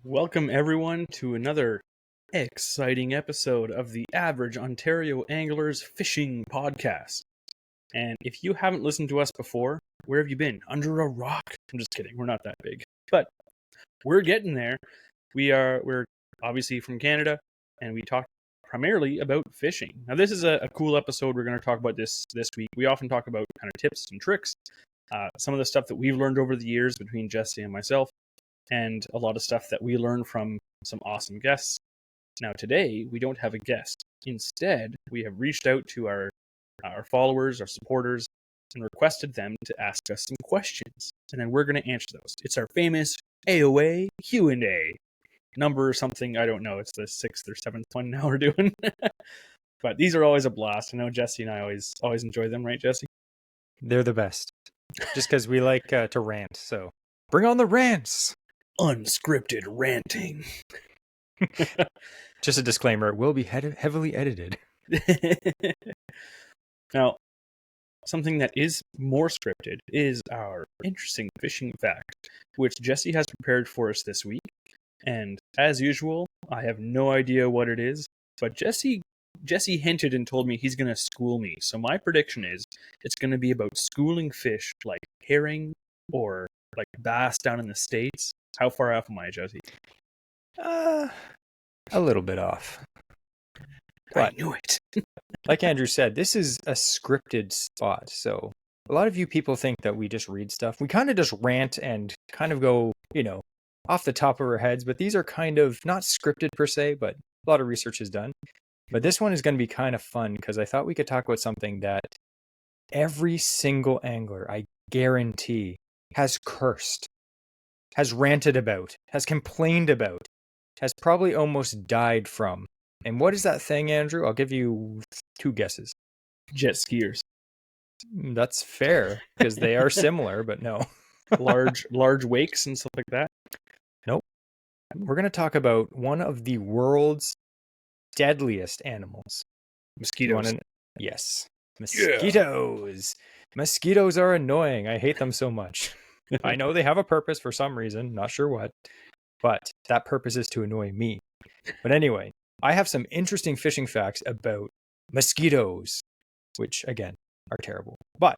Welcome, everyone, to another exciting episode of the Average Ontario Anglers Fishing Podcast. And if you haven't listened to us before, where have you been? Under a rock? I'm just kidding. We're not that big. But we're getting there. We're obviously from Canada, and we talk primarily about fishing. Now, this is a cool episode. We're going to talk about this week. We often talk about kind of tips and tricks, some of the stuff that we've learned over the years between Jesse and myself, and a lot of stuff that we learned from some awesome guests. Now, today, we don't have a guest. Instead, we have reached out to our followers, our supporters, and requested them to ask us some questions. And then we're going to answer those. It's our famous AOA Q&A. Number something, I don't know. It's the 6th or 7th one now we're doing. But these are always a blast. I know Jesse and I always enjoy them, right, Jesse? They're the best. Just because we like to rant. So bring on the rants. Unscripted ranting. Just a disclaimer, it will be heavily edited. Now, something that is more scripted is our interesting fishing fact, which Jesse has prepared for us this week. And as usual, I have no idea what it is, but Jesse hinted and told me he's going to school me. So my prediction is it's going to be about schooling fish like herring or like bass down in the States. How far off am I, Jesse? A little bit off. I knew it. Like Andrew said, this is a scripted spot. So a lot of you people think that we just read stuff. We kind of just rant and kind of go, off the top of our heads. But these are kind of not scripted per se, but a lot of research is done. But this one is going to be kind of fun because I thought we could talk about something that every single angler, I guarantee, has cursed, has ranted about, has complained about, has probably almost died from. And what is that thing, Andrew? I'll give you 2 guesses. Jet skiers. That's fair, because they are similar, but no. large wakes and stuff like that? Nope. We're going to talk about one of the world's deadliest animals. Mosquitoes. Yes. Mosquitoes. Yeah. Mosquitoes are annoying. I hate them so much. I know they have a purpose for some reason, not sure what, but that purpose is to annoy me. But anyway, I have some interesting fishing facts about mosquitoes, which again are terrible. But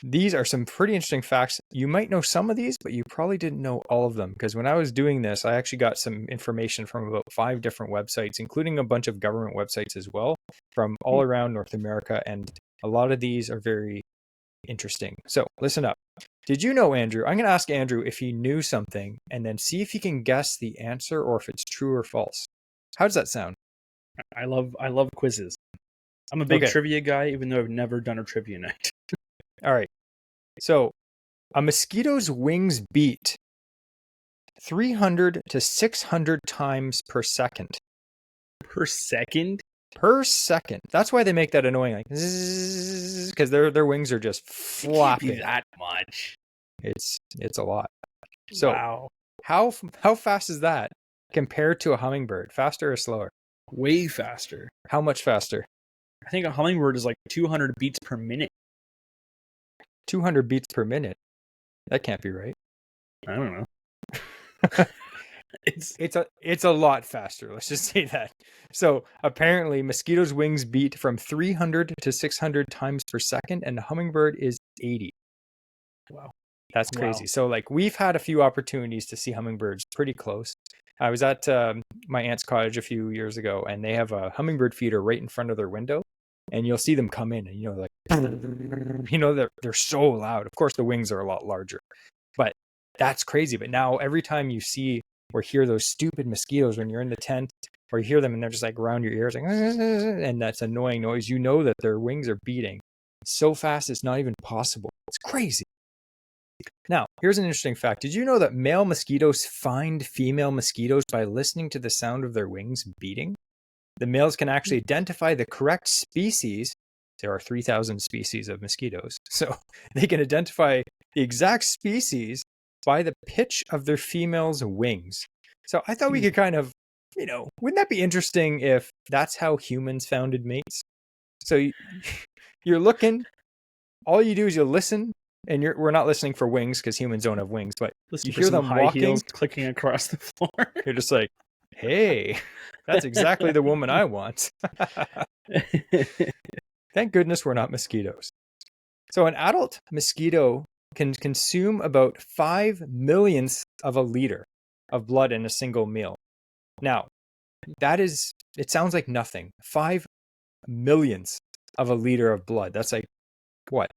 these are some pretty interesting facts. You might know some of these, but you probably didn't know all of them, because when I was doing this, I actually got some information from about 5 different websites, including a bunch of government websites as well, from all around North America. And a lot of these are very interesting. So listen up. Did you know, Andrew? I'm going to ask Andrew if he knew something and then see if he can guess the answer or if it's true or false. How does that sound? I love quizzes. I'm a big trivia guy, even though I've never done a trivia night. All right. So a mosquito's wings beat 300 to 600 times per second. Per second? Per second. That's why they make that annoying, like, because their wings are just flopping. It can't be that much. It's a lot. So wow. How fast is that compared to a hummingbird? Faster or slower? Way faster. How much faster? I think a hummingbird is like 200 beats per minute. 200 beats per minute? That can't be right. I don't know. It's a lot faster. Let's just say that. So apparently mosquitoes' wings beat from 300 to 600 times per second, and the hummingbird is 80. Wow. That's crazy. Wow. So like we've had a few opportunities to see hummingbirds pretty close. I was at my aunt's cottage a few years ago, and they have a hummingbird feeder right in front of their window, and you'll see them come in, and they're so loud. Of course, the wings are a lot larger, but that's crazy. But now every time you see or hear those stupid mosquitoes when you're in the tent, or you hear them and they're just like around your ears, like, and that's annoying noise, you know that their wings are beating so fast it's not even possible. It's crazy. Now, here's an interesting fact. Did you know that male mosquitoes find female mosquitoes by listening to the sound of their wings beating? The males can actually identify the correct species. There are 3,000 species of mosquitoes. So they can identify the exact species by the pitch of their female's wings. So I thought we could kind of, wouldn't that be interesting if that's how humans founded mates? So you're looking, all you do is you listen and we're not listening for wings because humans don't have wings, but Listen you for hear some them high walking. heels clicking across the floor. You're just like, hey, that's exactly the woman I want. Thank goodness we're not mosquitoes. So an adult mosquito can consume about 5 millionths of a liter of blood in a single meal. Now, it sounds like nothing. 5 millionths of a liter of blood. That's like, what?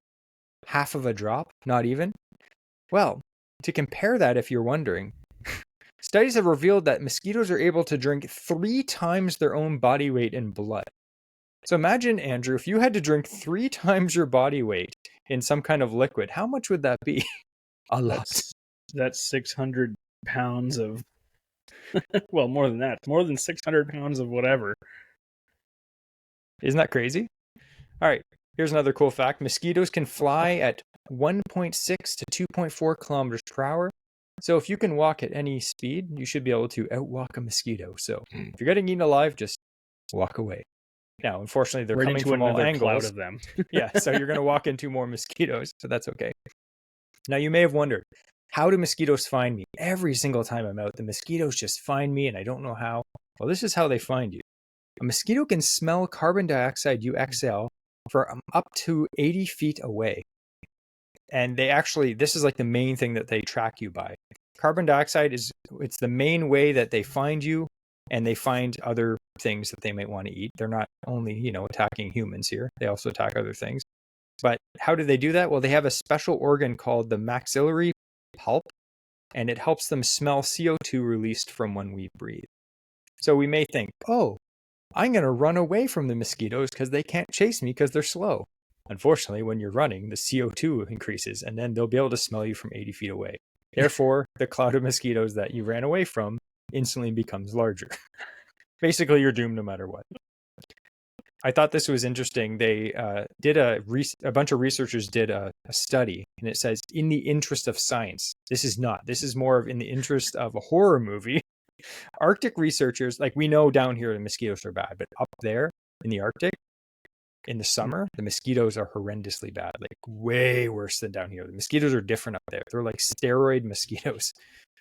Half of a drop? Not even? Well, to compare that, if you're wondering, studies have revealed that mosquitoes are able to drink 3 times their own body weight in blood. So imagine, Andrew, if you had to drink 3 times your body weight in some kind of liquid, how much would that be? A lot. That's 600 pounds of, well, more than that. More than 600 pounds of whatever. Isn't that crazy? All right, here's another cool fact. Mosquitoes can fly at 1.6 to 2.4 kilometers per hour. So if you can walk at any speed, you should be able to outwalk a mosquito. So if you're getting eaten alive, just walk away. Now, unfortunately, they're Right coming into from all another cloud angles. of them. Yeah, so you're going to walk into more mosquitoes, so that's okay. Now, you may have wondered, how do mosquitoes find me? Every single time I'm out, the mosquitoes just find me and I don't know how. Well, this is how they find you. A mosquito can smell carbon dioxide you exhale for up to 80 feet away. And this is like the main thing that they track you by. Carbon dioxide it's the main way that they find you, and they find other things that they might want to eat. They're not only, attacking humans here. They also attack other things. But how do they do that? Well, they have a special organ called the maxillary pulp, and it helps them smell CO2 released from when we breathe. So we may think, oh, I'm going to run away from the mosquitoes because they can't chase me because they're slow. Unfortunately, when you're running, the CO2 increases, and then they'll be able to smell you from 80 feet away. Therefore, the cloud of mosquitoes that you ran away from instantly becomes larger. Basically, you're doomed no matter what. I thought this was interesting. They did a bunch of researchers did a study, and it says, in the interest of science. This is more of in the interest of a horror movie. Arctic researchers, like we know down here the mosquitoes are bad, but up there in the Arctic, in the summer, the mosquitoes are horrendously bad, like way worse than down here. The mosquitoes are different up there. They're like steroid mosquitoes.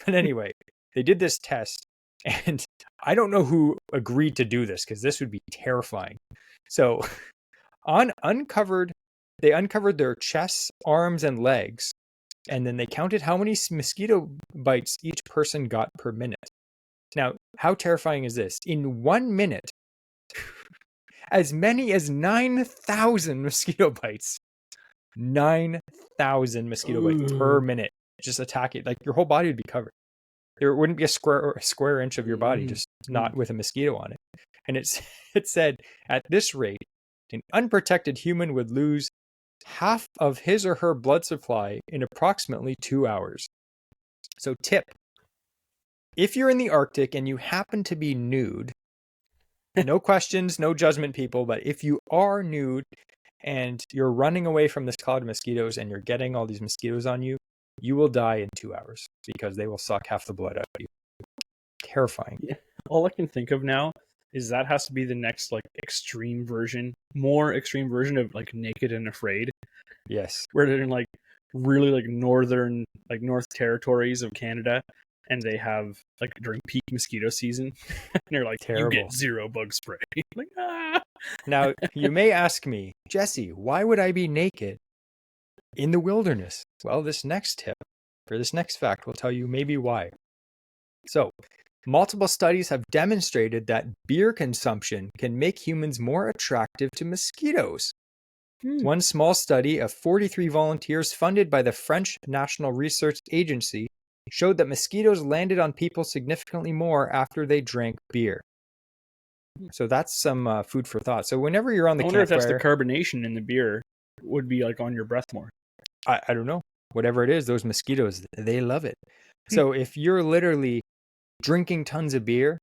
But anyway, they did this test, and I don't know who agreed to do this because this would be terrifying. So they uncovered their chests, arms, and legs, and then they counted how many mosquito bites each person got per minute. Now, how terrifying is this? In 1 minute, as many as 9,000 mosquito bites. 9,000 mosquito bites per minute. Just attacking. Like your whole body would be covered. There wouldn't be a square inch of your body just not with a mosquito on it. And it said at this rate, an unprotected human would lose half of his or her blood supply in approximately 2 hours. So tip, if you're in the Arctic and you happen to be nude, no questions, no judgment, people, but if you are nude and you're running away from this cloud of mosquitoes and you're getting all these mosquitoes on you, you will die in 2 hours because they will suck half the blood out of you. Terrifying. Yeah. All I can think of now is that has to be the next like more extreme version of like Naked and Afraid. Yes. Where they're in like really like northern, like North Territories of Canada, and they have like during peak mosquito season, and they're like, terrible. You get 0 bug spray. Like, ah. Now, you may ask me, Jesse, why would I be naked in the wilderness? Well, this next tip, or this next fact, will tell you maybe why. So, multiple studies have demonstrated that beer consumption can make humans more attractive to mosquitoes. One small study of 43 volunteers funded by the French National Research Agency showed that mosquitoes landed on people significantly more after they drank beer. So that's some food for thought. So whenever you're on the campfire... I wonder if that's the carbonation in the beer would be like on your breath more. I don't know. Whatever it is, those mosquitoes, they love it. So if you're literally drinking tons of beer,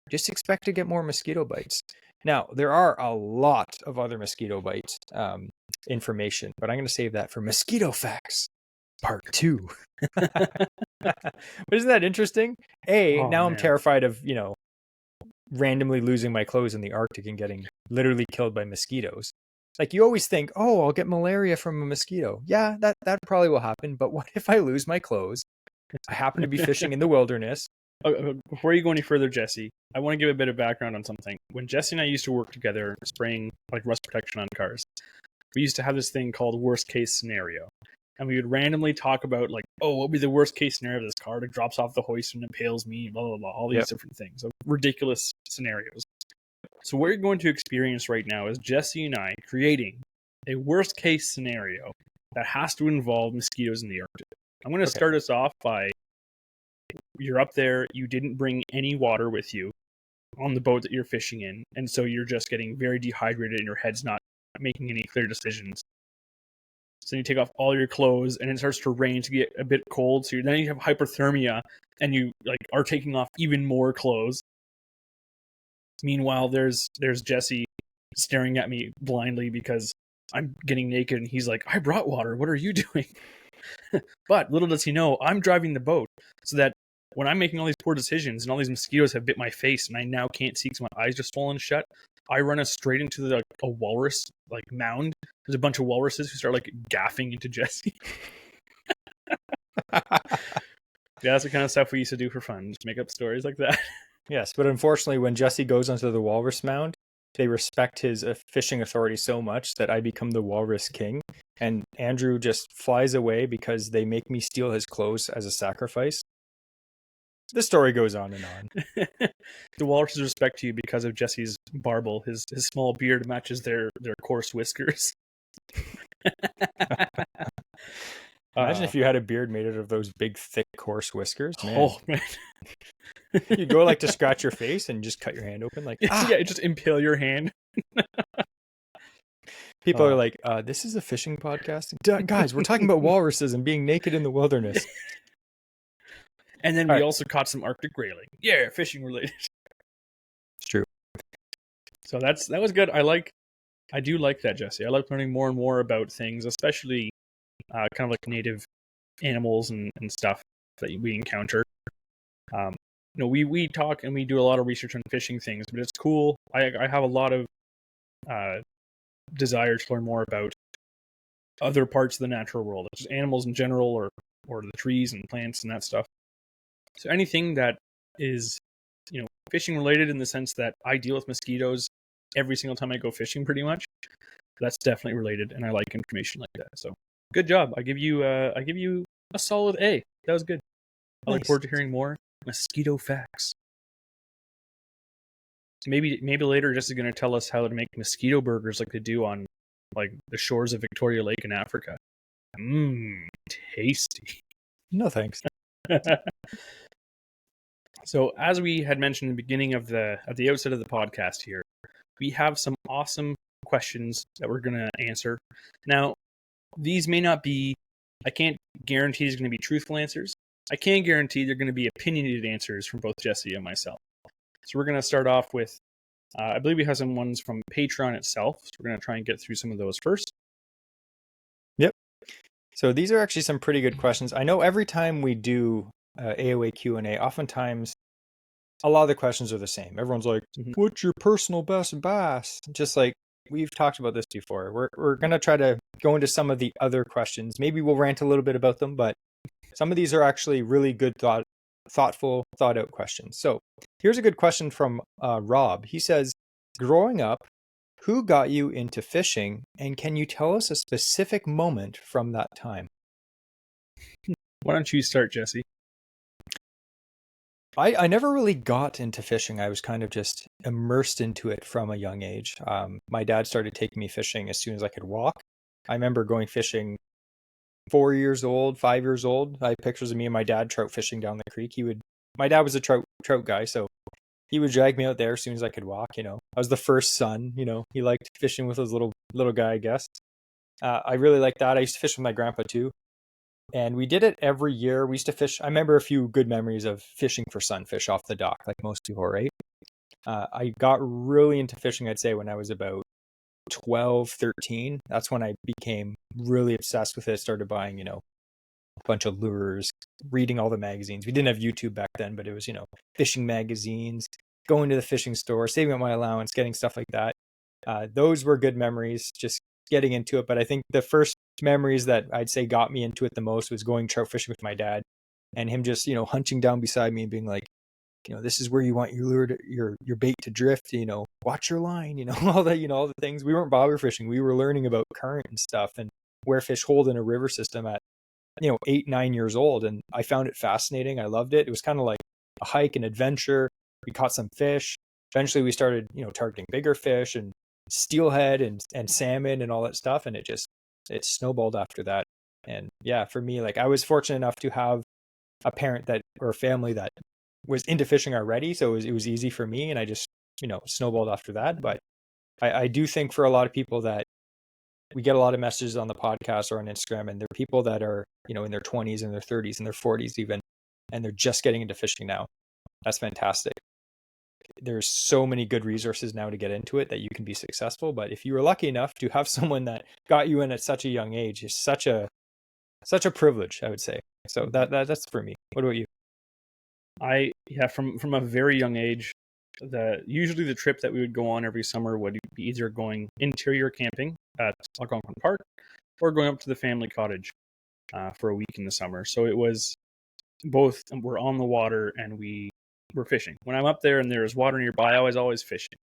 just expect to get more mosquito bites. Now, there are a lot of other mosquito bites information, but I'm going to save that for Mosquito Facts Part 2. But isn't that interesting? Now I'm terrified of, randomly losing my clothes in the Arctic and getting literally killed by mosquitoes. Like you always think, oh, I'll get malaria from a mosquito. Yeah, that probably will happen. But what if I lose my clothes? I happen to be fishing in the wilderness. Before you go any further, Jesse, I want to give a bit of background on something. When Jesse and I used to work together spraying like rust protection on cars, we used to have this thing called worst case scenario. And we would randomly talk about like, oh, what would be the worst case scenario of this car? It drops off the hoist and impales me, blah, blah, blah, all these different things. So ridiculous scenarios. So what you're going to experience right now is Jesse and I creating a worst case scenario that has to involve mosquitoes in the Arctic. I'm going to start us off by, you're up there, you didn't bring any water with you on the boat that you're fishing in, and so you're just getting very dehydrated and your head's not making any clear decisions. So you take off all your clothes and it starts to rain to get a bit cold, so then you have hypothermia and you like are taking off even more clothes. Meanwhile, there's Jesse staring at me blindly because I'm getting naked and he's like, I brought water, what are you doing? But little does he know, I'm driving the boat so that when I'm making all these poor decisions and all these mosquitoes have bit my face and I now can't see because my eyes just swollen shut, I run us straight into a walrus like mound. There's a bunch of walruses who start like gaffing into Jesse. Yeah, that's the kind of stuff we used to do for fun. Just make up stories like that. Yes, but unfortunately, when Jesse goes onto the walrus mound, they respect his fishing authority so much that I become the walrus king. And Andrew just flies away because they make me steal his clothes as a sacrifice. The story goes on and on. The walruses respect you because of Jesse's barbel. His small beard matches their coarse whiskers. Imagine if you had a beard made out of those big, thick, coarse whiskers. Man. Oh, man. You go like to scratch your face and just cut your hand open. Like, yeah, just impale your hand. People are like, this is a fishing podcast? Guys, we're talking about walruses and being naked in the wilderness. And then we also caught some Arctic grayling. Yeah, fishing related. It's true. So that was good. I do like that, Jesse. I like learning more and more about things, especially kind of like native animals and stuff that we encounter. We talk and we do a lot of research on fishing things, but it's cool. I have a lot of desire to learn more about other parts of the natural world, just animals in general, or the trees and plants and that stuff. So anything that is, fishing related in the sense that I deal with mosquitoes every single time I go fishing, pretty much. That's definitely related, and I like information like that. So good job. I give you a solid A. That was good. I look forward to hearing more mosquito facts. Maybe later Jess is going to tell us how to make mosquito burgers like they do on like the shores of Victoria Lake in Africa. Tasty. No thanks. So as we had mentioned in the beginning at the outset of the podcast here, we have some awesome questions that we're going to answer. Now, these may not be, I can't guarantee there's going to be truthful answers. I can guarantee they're going to be opinionated answers from both Jesse and myself. So we're going to start off with, I believe we have some ones from Patreon itself. So we're going to try and get through some of those first. Yep. So these are actually some pretty good questions. I know every time we do AOA Q&A, oftentimes a lot of the questions are the same. Everyone's like, what's your personal best bass? Just like we've talked about this before. We're going to try to go into some of the other questions. Maybe we'll rant a little bit about them, but some of these are actually really good thoughtful, thought out questions. So here's a good question from Rob. He says, growing up, who got you into fishing, and can you tell us a specific moment from that time? Why don't you start, Jesse? I never really got into fishing. I was kind of just immersed into it from a young age. My dad started taking me fishing as soon as I could walk. I remember going fishing 4 years old, 5 years old. I have pictures of me and my dad trout fishing down the creek. My dad was a trout guy, so he would drag me out there as soon as I could walk. I was the first son. He liked fishing with his little guy, I guess. I really liked that. I used to fish with my grandpa too, and we did it every year. We used to fish. I remember a few good memories of fishing for sunfish off the dock, like most people, right? I got really into fishing, I'd say, when I was about 12, 13. That's when I became really obsessed with it. Started buying, a bunch of lures, reading all the magazines. We didn't have YouTube back then, but it was, fishing magazines, going to the fishing store, saving up my allowance, getting stuff like that. Those were good memories, just getting into it. But I think the first memories that I'd say got me into it the most was going trout fishing with my dad, and him just, hunching down beside me and being like, this is where you want your lure your bait to drift, watch your line, all that, all the things. We weren't bobber fishing. We were learning about current and stuff and where fish hold in a river system at, 8, 9 years old. And I found it fascinating. I loved it. It was kind of like a hike, an adventure. We caught some fish. Eventually we started, targeting bigger fish and steelhead and salmon and all that stuff. And it snowballed after that. And yeah, for me, like, I was fortunate enough to have a parent or a family that was into fishing already. So it was easy for me. And I just, snowballed after that. But I do think for a lot of people that we get a lot of messages on the podcast or on Instagram, and they're people that are, in their 20s and their 30s and their 40s even, and they're just getting into fishing now. That's fantastic. There's so many good resources now to get into it that you can be successful. But if you were lucky enough to have someone that got you in at such a young age, it's such a privilege, I would say. So that's for me. What about you? From a very young age, usually the trip that we would go on every summer would be either going interior camping at Algonquin Park or going up to the family cottage for a week in the summer. So it was both. We're on the water and we were fishing. When I'm up there and there is water nearby, I was always fishing.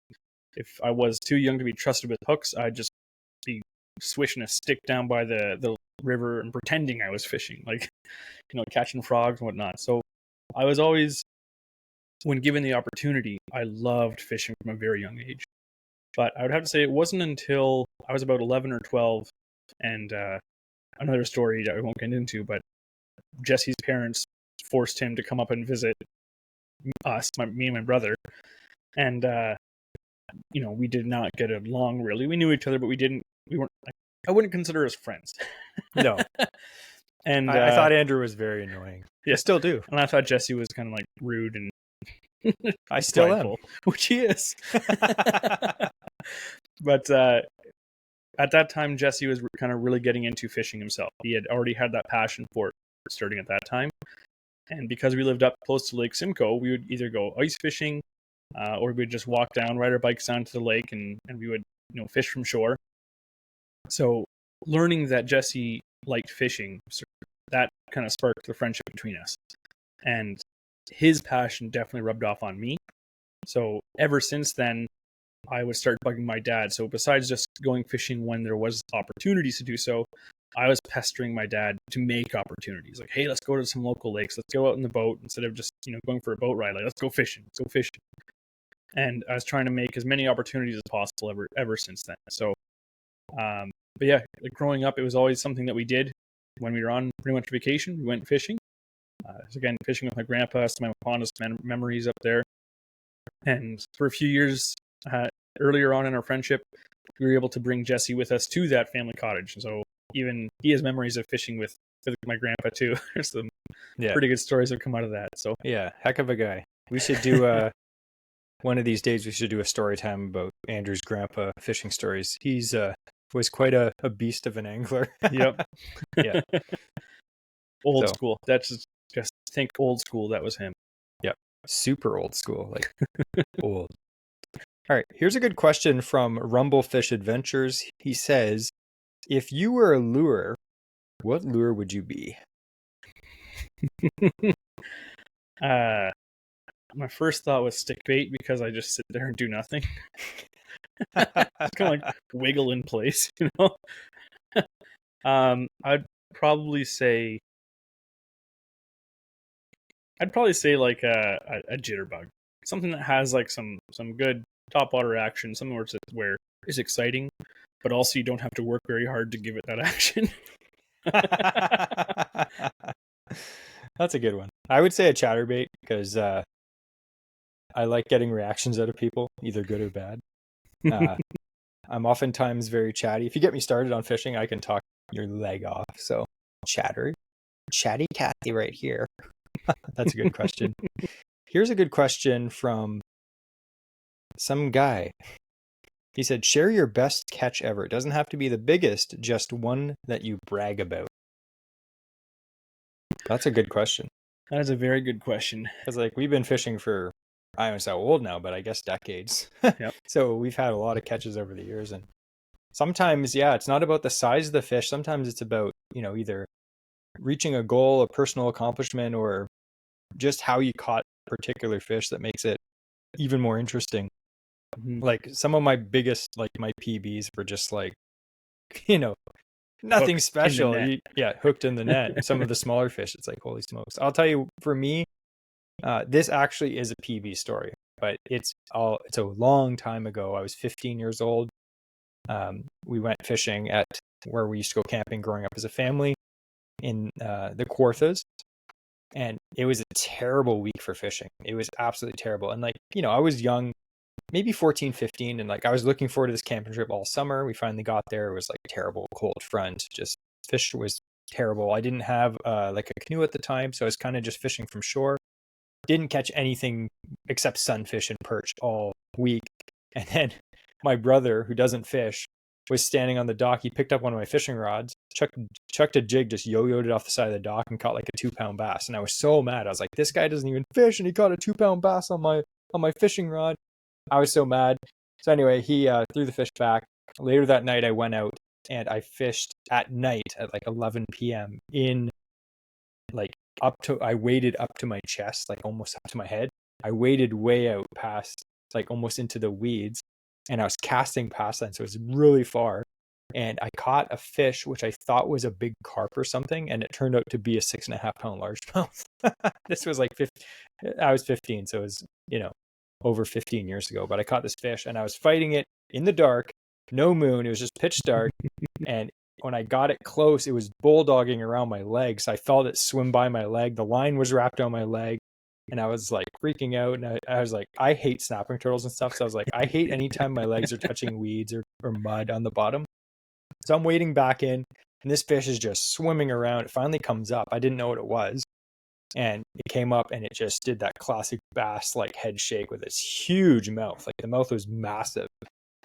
If I was too young to be trusted with hooks, I'd just be swishing a stick down by the river and pretending I was fishing, like, catching frogs and whatnot. So I was always, when given the opportunity, I loved fishing from a very young age. But I would have to say it wasn't until I was about 11 or 12, and another story that we won't get into, but Jesse's parents forced him to come up and visit us, me and my brother. And, we did not get along really. We knew each other, but we weren't, I wouldn't consider us friends. No. And I thought Andrew was very annoying. Yeah, I still do. And I thought Jesse was kind of like rude and I still am, which he is. But at that time, Jesse was kind of really getting into fishing himself. He had already had that passion for it starting at that time. And because we lived up close to Lake Simcoe, we would either go ice fishing or we would just walk down, ride our bikes down to the lake, and we would fish from shore. So learning that Jesse liked fishing, that kind of sparked the friendship between us. And his passion definitely rubbed off on me. So ever since then, I would start bugging my dad. So besides just going fishing when there was opportunities to do so, I was pestering my dad to make opportunities. Like, hey, let's go to some local lakes. Let's go out in the boat instead of just, going for a boat ride. Like, let's go fishing. Let's go fishing. And I was trying to make as many opportunities as possible ever since then. So, but yeah, like growing up, it was always something that we did when we were on pretty much vacation. We went fishing. So again, fishing with my grandpa, some of my fondest memories up there. And for a few years earlier on in our friendship, we were able to bring Jesse with us to that family cottage. So even he has memories of fishing with my grandpa too. There's some pretty good stories that come out of that. So yeah, heck of a guy. We should do one of these days. We should do a story time about Andrew's grandpa fishing stories. He's was quite a beast of an angler. Yep. Yeah. Old school. That's just think old school. That was him. Yep. Super old school. Like old. All right. Here's a good question from Rumblefish Adventures. He says, if you were a lure, what lure would you be? My first thought was stick bait because I just sit there and do nothing. It's kind of like wiggle in place, I'd probably say like a jitterbug, something that has like some good topwater action, something where it's exciting, but also you don't have to work very hard to give it that action. That's a good one. I would say a chatterbait because I like getting reactions out of people, either good or bad. I'm oftentimes very chatty. If you get me started on fishing, I can talk your leg off. So chatty Cathy right here. That's a good question. Here's a good question from some guy. He said, share your best catch ever. It doesn't have to be the biggest, just one that you brag about. That's a good question. That is a very good question. Because like we've been fishing for I don't know how old now, but I guess decades. Yep. So we've had a lot of catches over the years, and sometimes, yeah, it's not about the size of the fish. Sometimes it's about, either reaching a goal, a personal accomplishment, or just how you caught a particular fish that makes it even more interesting. Mhm. Like some of my biggest, like my PBs were just like, nothing Hooked special. in the net. Hooked in the net. Some of the smaller fish, it's like, holy smokes. I'll tell you, for me, this actually is a PB story, but it's a long time ago. I was 15 years old. We went fishing at where we used to go camping growing up as a family in the Kawarthas, and it was a terrible week for fishing. It was absolutely terrible. And I was young, maybe 14, 15, and I was looking forward to this camping trip all summer. We finally got there. It was terrible cold front. Just fish was terrible. I didn't have a canoe at the time, so I was kind of just fishing from shore. Didn't catch anything except sunfish and perch all week. And then my brother, who doesn't fish, was standing on the dock. He picked up one of my fishing rods, chucked a jig, just yo-yoed it off the side of the dock, and caught a 2-pound bass. And I was so mad. I was like, this guy doesn't even fish, and he caught a 2-pound bass on my fishing rod. I was so mad. So anyway, he threw the fish back. Later that night, I went out and I fished at night at 11 p.m. in I waded up to my chest, almost up to my head. I waded way out past, almost into the weeds, and I was casting past that, so it was really far. And I caught a fish, which I thought was a big carp or something, and it turned out to be a 6.5-pound largemouth. This was I was 15, so it was, over 15 years ago. But I caught this fish, and I was fighting it in the dark, no moon. It was just pitch dark, and when I got it close, it was bulldogging around my leg. So I felt it swim by my leg. The line was wrapped on my leg, and I was freaking out. And I was like, I hate snapping turtles and stuff. So I was like, I hate anytime my legs are touching weeds or mud on the bottom. So I'm wading back in, and this fish is just swimming around. It finally comes up. I didn't know what it was. And it came up, and it just did that classic bass head shake with its huge mouth. The mouth was massive.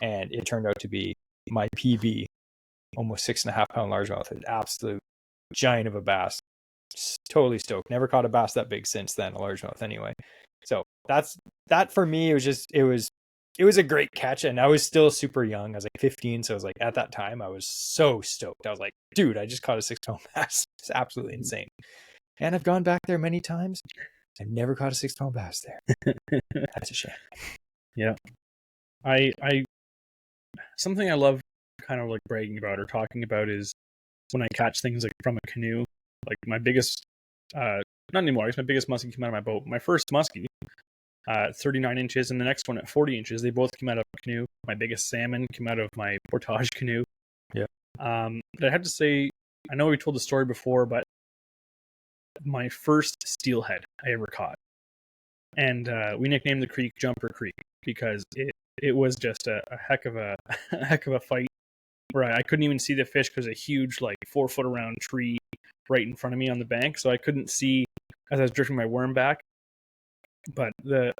And it turned out to be my PB, almost 6.5-pound largemouth, an absolute giant of a bass. Totally stoked. Never caught a bass that big since then, a largemouth anyway. So that for me. It was a great catch, and I was still super young. I was 15, so I was at that time I was so stoked. I was like, dude, I just caught a 6-pound bass. It's absolutely insane. And I've gone back there many times. I've never caught a 6-pound bass there. That's a shame. Yeah. I something I love kind of bragging about or talking about is when I catch things from a canoe. My biggest, not anymore, I guess my biggest muskie came out of my boat. My first muskie, 39 inches, and the next one at 40 inches. They both came out of a canoe. My biggest salmon came out of my portage canoe. Yeah. But I have to say, I know we told the story before, but my first steelhead I ever caught, and we nicknamed the creek Jumper Creek because it was just a heck of a fight where I couldn't even see the fish because a huge 4-foot around tree right in front of me on the bank, so I couldn't see as I was drifting my worm back. But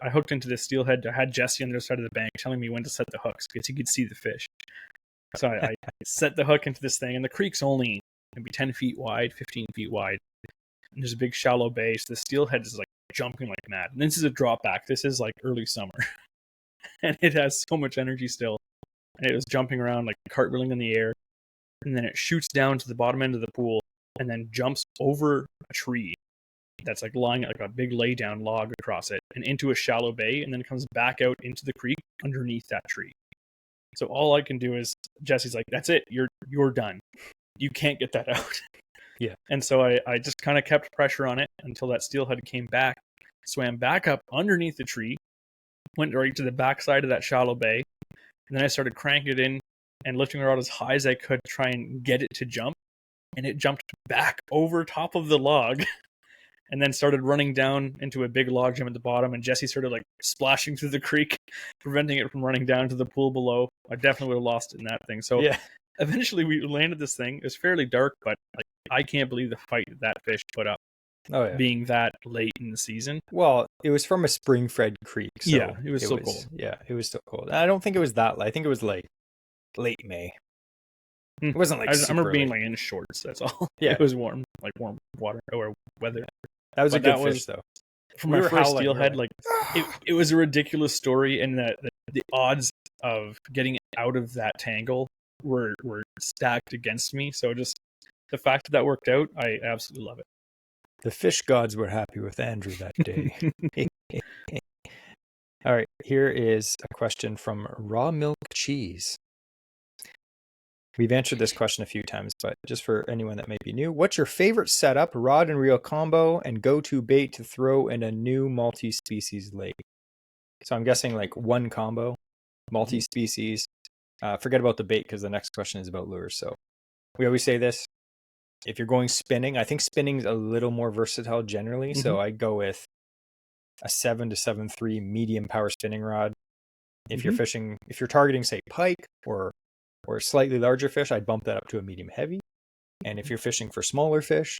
I hooked into this steelhead. I had Jesse on the other side of the bank telling me when to set the hooks because he could see the fish. So I set the hook into this thing, and the creek's only maybe 10 feet wide, 15 feet wide. And there's a big shallow bay, so the steelhead is jumping like mad. And this is a drop back. This is early summer. And it has so much energy still. And it was jumping around, cartwheeling in the air. And then it shoots down to the bottom end of the pool and then jumps over a tree that's lying a big lay down log across it and into a shallow bay, and then comes back out into the creek underneath that tree. So all I can do is, Jesse's that's it, you're done. You can't get that out. Yeah. And so I just kind of kept pressure on it until that steelhead came back, swam back up underneath the tree, went right to the backside of that shallow bay, and then I started cranking it in and lifting the rod as high as I could to try and get it to jump, and it jumped back over top of the log and then started running down into a big log jam at the bottom, and Jesse started splashing through the creek, preventing it from running down to the pool below. I definitely would have lost it in that thing. So eventually we landed this thing. It was fairly dark, but I can't believe the fight that fish put up. Oh, yeah. Being that late in the season. Well, it was from a spring-fed creek. So yeah, it was cold. Yeah, it was still cold. I don't think it was that late. I think it was late May. It wasn't I remember being in shorts. That's all. Yeah, it was warm, warm water or weather. That was a good fish, though. for We my were first howling, we were steelhead, like, it was a ridiculous story, and the odds of getting out of that tangle were stacked against me. So just the fact that worked out, I absolutely love the fish gods were happy with Andrew that day. All right, here is a question from Raw Milk Cheese. We've answered this question a few times, but just for anyone that may be new, what's your favorite setup, rod and reel combo, and go-to bait to throw in a new multi-species lake? So I'm guessing like one combo, multi-species. Forget about the bait because the next question is about lures. So we always say this. If you're going spinning, I think spinning's a little more versatile generally. So I go with a 7 to 7.3 medium power spinning rod. If you're fishing, if you're targeting, say, pike or slightly larger fish, I'd bump that up to a medium heavy. And if you're fishing for smaller fish,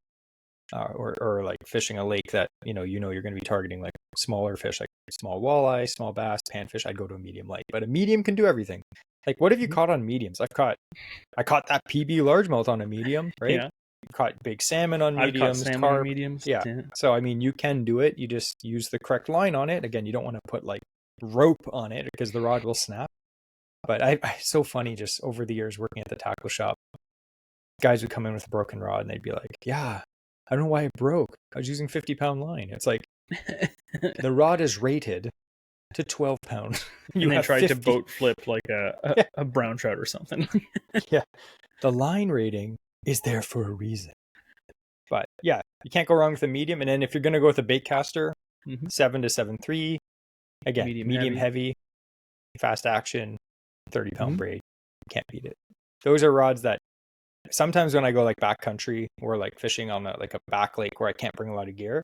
or like fishing a lake that you're going to be targeting like smaller fish, like small walleye, small bass, panfish, I'd go to a medium light. But a medium can do everything. Like, what have you caught on mediums? I caught that PB largemouth on a medium, right? Yeah. Caught big salmon on mediums, I've caught salmon carp. on mediums. Yeah. So I mean, you can do it. You just use the correct line on it. Again, you don't want to put like rope on it because the rod will snap. But I so funny, just over the years working at the tackle shop, guys would come in with a broken rod and they'd be like, yeah, I don't know why it broke. I was using 50-pound line. It's like the rod is rated to 12 pounds. You and then tried to boat flip like a brown trout or something. Yeah. The line rating is there for a reason. But yeah, you can't go wrong with a medium. And then if you're going to go with a bait caster, 7 to 7.3, again, medium heavy, fast action, 30-pound braid. Can't beat it. Those are rods that sometimes when I go like backcountry or like fishing on a back lake where I can't bring a lot of gear,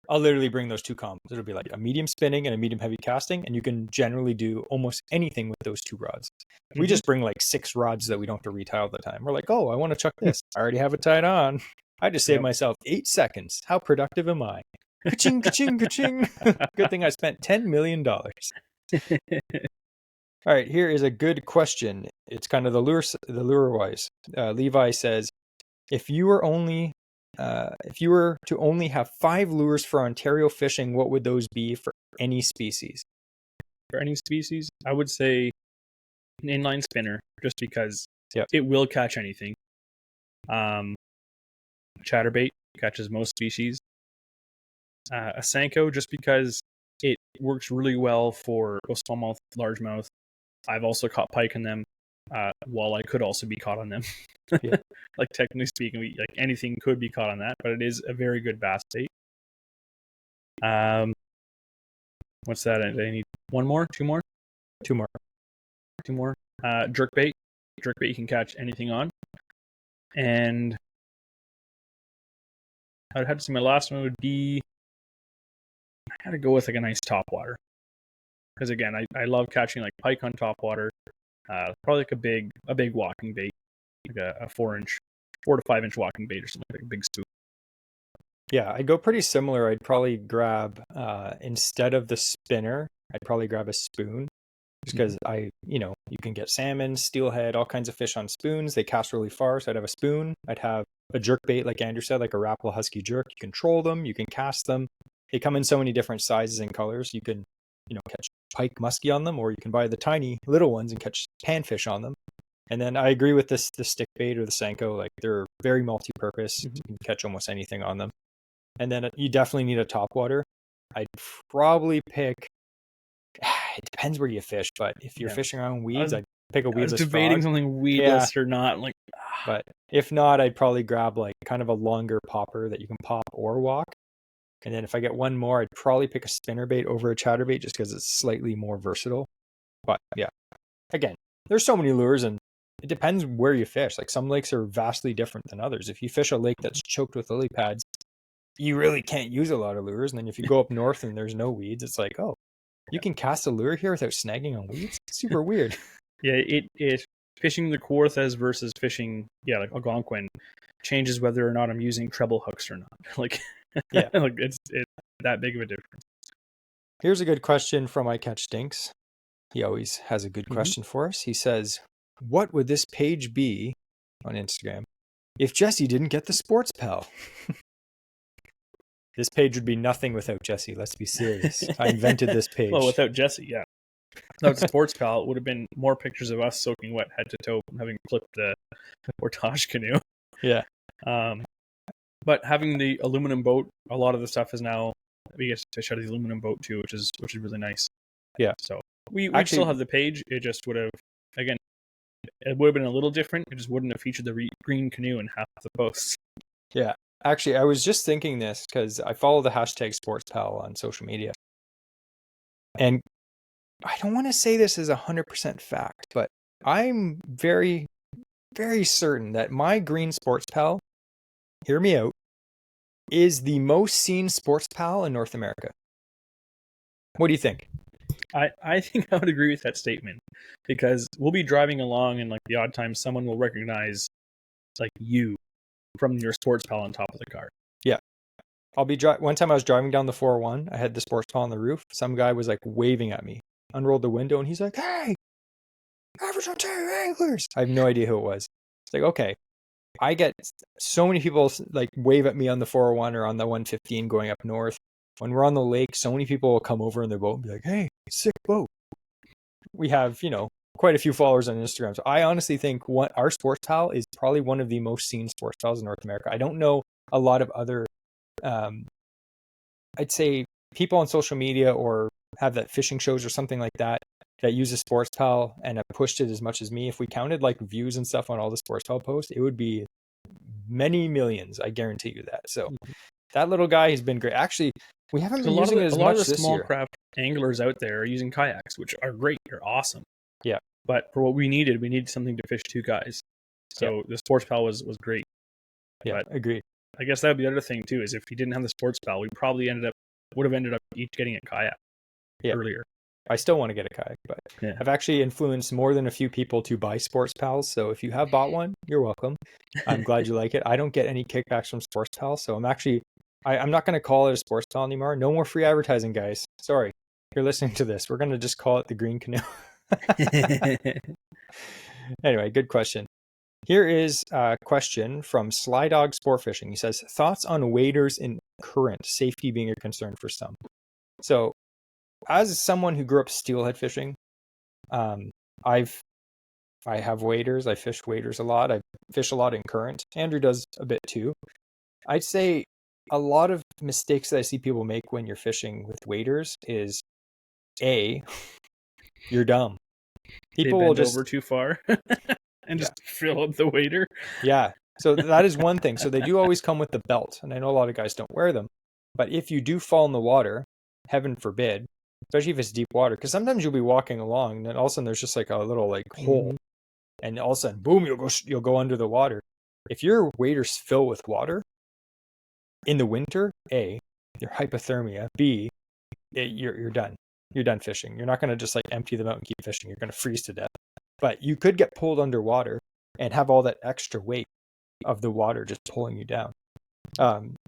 I'll literally bring those two combos. It'll be like a medium spinning and a medium heavy casting, and you can generally do almost anything with those two rods. We just bring like 6 rods that we don't have to retie all the time. We're like, oh, I want to chuck this. I already have it tied on. I just saved myself 8 seconds. How productive am I? Ka-ching, ka-ching, ka-ching. Good thing I spent $10 million. All right, here is a good question. It's kind of the lure wise. Levi says, if you were to only have 5 lures for Ontario fishing, what would those be for any species? For any species, I would say an inline spinner, just because it will catch anything. Chatterbait catches most species. A Senko, just because it works really well for both smallmouth, largemouth. I've also caught pike in them. Walleye could also be caught on them. Like technically speaking, like anything could be caught on that, but it is a very good bass bait. What's that? I need one more, two more. Jerkbait. Jerkbait you can catch anything on. And I'd have to say my last one would be, I gotta go with like a nice topwater. Because again, I love catching like pike on topwater. Probably like a big walking bait, like a 4 to 5 inch walking bait or something, like a big spoon. Yeah, I'd go pretty similar. I'd probably grab, instead of the spinner, I'd probably grab a spoon. Just because you can get salmon, steelhead, all kinds of fish on spoons. They cast really far, so I'd have a spoon. I'd have a jerk bait, like Andrew said, like a Rapala Husky jerk. You can troll them, you can cast them. They come in so many different sizes and colors. You can, catch pike, musky on them, or you can buy the tiny little ones and catch panfish on them. And then I agree with the stick bait or the Senko. Like, they're very multi-purpose. You can catch almost anything on them. And then you definitely need a topwater. I'd probably pick. It depends where you fish, but if you're fishing around weeds, I'd pick a weedless frog. Debating something weedless or not. Like, but if not, I'd probably grab like kind of a longer popper that you can pop or walk. And then if I get one more, I'd probably pick a spinnerbait over a chatterbait just because it's slightly more versatile. But yeah, again, there's so many lures and it depends where you fish. Like, some lakes are vastly different than others. If you fish a lake that's choked with lily pads, you really can't use a lot of lures. And then if you go up north and there's no weeds, it's like, oh, you can cast a lure here without snagging on weeds? Super weird. Yeah, it fishing the Kawarthas versus fishing, like Algonquin, changes whether or not I'm using treble hooks or not. Like, like it's that big of a difference. Here's a good question from I Catch Stinks. He always has a good question for us. He says, what would this page be on Instagram if Jesse didn't get the Sports Pal? This page would be nothing without Jesse. Let's be serious. I invented this page. Well, without Jesse, yeah. Without Sports Pal, it would have been more pictures of us soaking wet head to toe from having clipped the portage canoe. Yeah. But having the aluminum boat, a lot of the stuff is now we get to fish out of the aluminum boat too, which is really nice. Yeah. So we still have the page. It just would have, again, it would have been a little different. It just wouldn't have featured the green canoe in half the posts. Yeah. Actually, I was just thinking this because I follow the hashtag SportsPal on social media. And I don't want to say this is 100% fact, but I'm very, very certain that my green Sports Pal, hear me out, is the most seen Sports Pal in North America. What do you think? I think I would agree with that statement, because we'll be driving along and like the odd time someone will recognize like you from your Sports Pal on top of the car. Yeah. I'll be one time I was driving down the 401. I had the Sports Pal on the roof. Some guy was like waving at me, unrolled the window, and he's like, "Hey, Average Ontario Anglers." I have no idea who it was. It's like, okay. I get so many people like wave at me on the 401 or on the 115 going up north. When we're on the lake, so many people will come over in their boat and be like, "Hey, sick boat." We have, quite a few followers on Instagram. So I honestly think our Sports Pal is probably one of the most seen Sports Pals in North America. I don't know a lot of other, I'd say people on social media or have that fishing shows or something like that use a Sports Pal and have pushed it as much as me. If we counted like views and stuff on all the Sports Pal posts, it would be many millions. I guarantee you that. So that little guy has been great. Actually, we haven't been using it as much this year. A lot of the small craft anglers out there are using kayaks, which are great. They're awesome. Yeah. But for what we needed something to fish two guys. So the Sports Pal was great. Yeah, but agreed. I guess that would be the other thing too, is if you didn't have the Sports Pal, we probably would have ended up each getting a kayak earlier. I still want to get a kayak, but I've actually influenced more than a few people to buy Sports Pals. So if you have bought one, you're welcome. I'm glad you like it. I don't get any kickbacks from Sports Pal, so I'm not going to call it a Sports Pal anymore. No more free advertising, guys. Sorry. If you're listening to this, we're going to just call it the Green Canoe. Anyway, good question. Here is a question from Sly Dog Sport Fishing. He says, thoughts on waders in current, safety being a concern for some. So as someone who grew up steelhead fishing, I have waders. I fish waders a lot. I fish a lot in current. Andrew does a bit too. I'd say a lot of mistakes that I see people make when you're fishing with waders is A, you're dumb. People will just over too far and just fill up the wader. Yeah. So that is one thing. So they do always come with the belt, and I know a lot of guys don't wear them. But if you do fall in the water, heaven forbid, especially if it's deep water, because sometimes you'll be walking along and then all of a sudden there's just like a little like hole, and all of a sudden, boom, you'll go under the water. If your waders fill with water in the winter, A, your hypothermia, B, you're done. You're done fishing. You're not going to just like empty them out and keep fishing. You're going to freeze to death. But you could get pulled underwater and have all that extra weight of the water just pulling you down.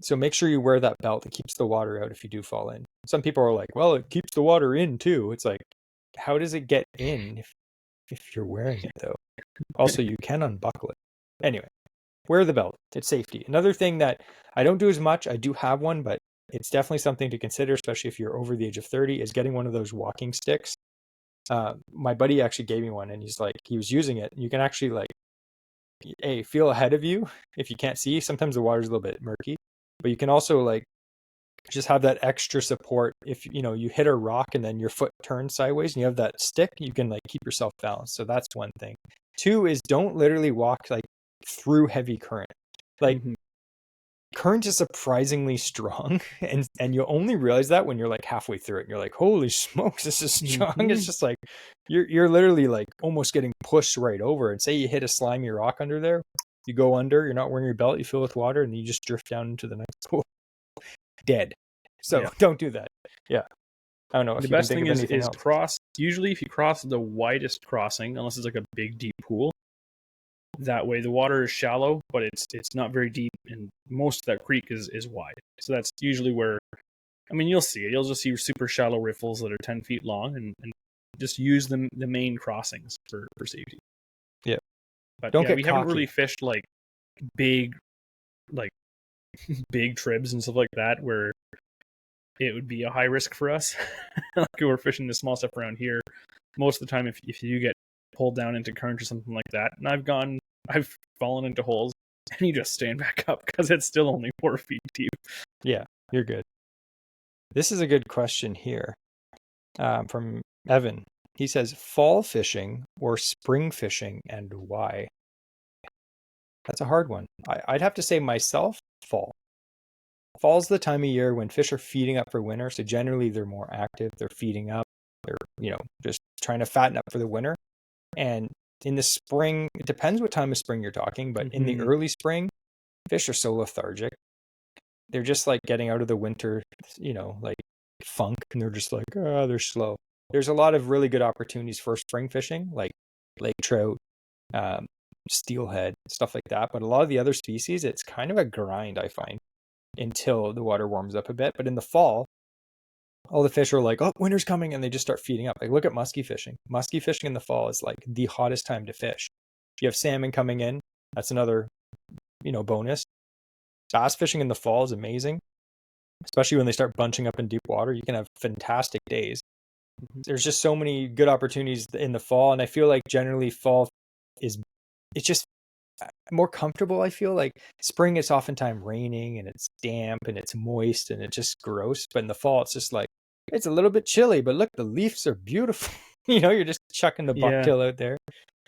So make sure you wear that belt that keeps the water out if you do fall in. Some people are like, well, it keeps the water in too. It's like, how does it get in if you're wearing it though? Also, you can unbuckle it. Anyway, wear the belt. It's safety. Another thing that I don't do as much, I do have one, but it's definitely something to consider, especially if you're over the age of 30, is getting one of those walking sticks. My buddy actually gave me one, and he was using it. You can actually like, feel ahead of you if you can't see. Sometimes the water's a little bit murky, but you can also like just have that extra support. If you hit a rock and then your foot turns sideways and you have that stick, you can like keep yourself balanced. So that's one thing. Two is don't literally walk like through heavy current. Like current is surprisingly strong, and you'll only realize that when you're like halfway through it and you're like, holy smokes, this is strong. It's just like you're literally like almost getting pushed right over. And say you hit a slimy rock under there, you go under, you're not wearing your belt, you fill with water, and you just drift down into the next pool dead. So don't do that. I don't know if the best thing is cross. Usually if you cross the widest crossing, unless it's like a big deep pool, that way the water is shallow, but it's not very deep, and most of that creek is wide. So that's usually where, you'll see it. You'll just see super shallow riffles that are 10 feet long, and just use the main crossings for safety. Yeah. But we haven't really fished like big, like big tribs and stuff like that where it would be a high risk for us. Like we're fishing the small stuff around here. Most of the time, if you get pulled down into current or something like that, and I've fallen into holes, and you just stand back up because it's still only 4 feet deep. Yeah, you're good. This is a good question here from Evan. He says, fall fishing or spring fishing, and why? That's a hard one. I'd have to say myself, fall. Fall's the time of year when fish are feeding up for winter, so generally they're more active. They're feeding up. They're, just trying to fatten up for the winter. And in the spring, it depends what time of spring you're talking, but in the early spring, fish are so lethargic. They're just like getting out of the winter, like funk, and they're just like, they're slow. There's a lot of really good opportunities for spring fishing, like lake trout, steelhead, stuff like that. But a lot of the other species, it's kind of a grind, I find, until the water warms up a bit. But in the fall, all the fish are like, oh, winter's coming, and they just start feeding up. Like, look at musky fishing. Musky fishing in the fall is like the hottest time to fish. You have salmon coming in. That's another, bonus. Bass fishing in the fall is amazing, especially when they start bunching up in deep water. You can have fantastic days. There's just so many good opportunities in the fall, and I feel like generally fall it's just more comfortable. I feel like spring, it's oftentimes raining and it's damp and it's moist and it's just gross. But in the fall, it's just like, it's a little bit chilly, but look, the leaves are beautiful. You're just chucking the bucktail out there.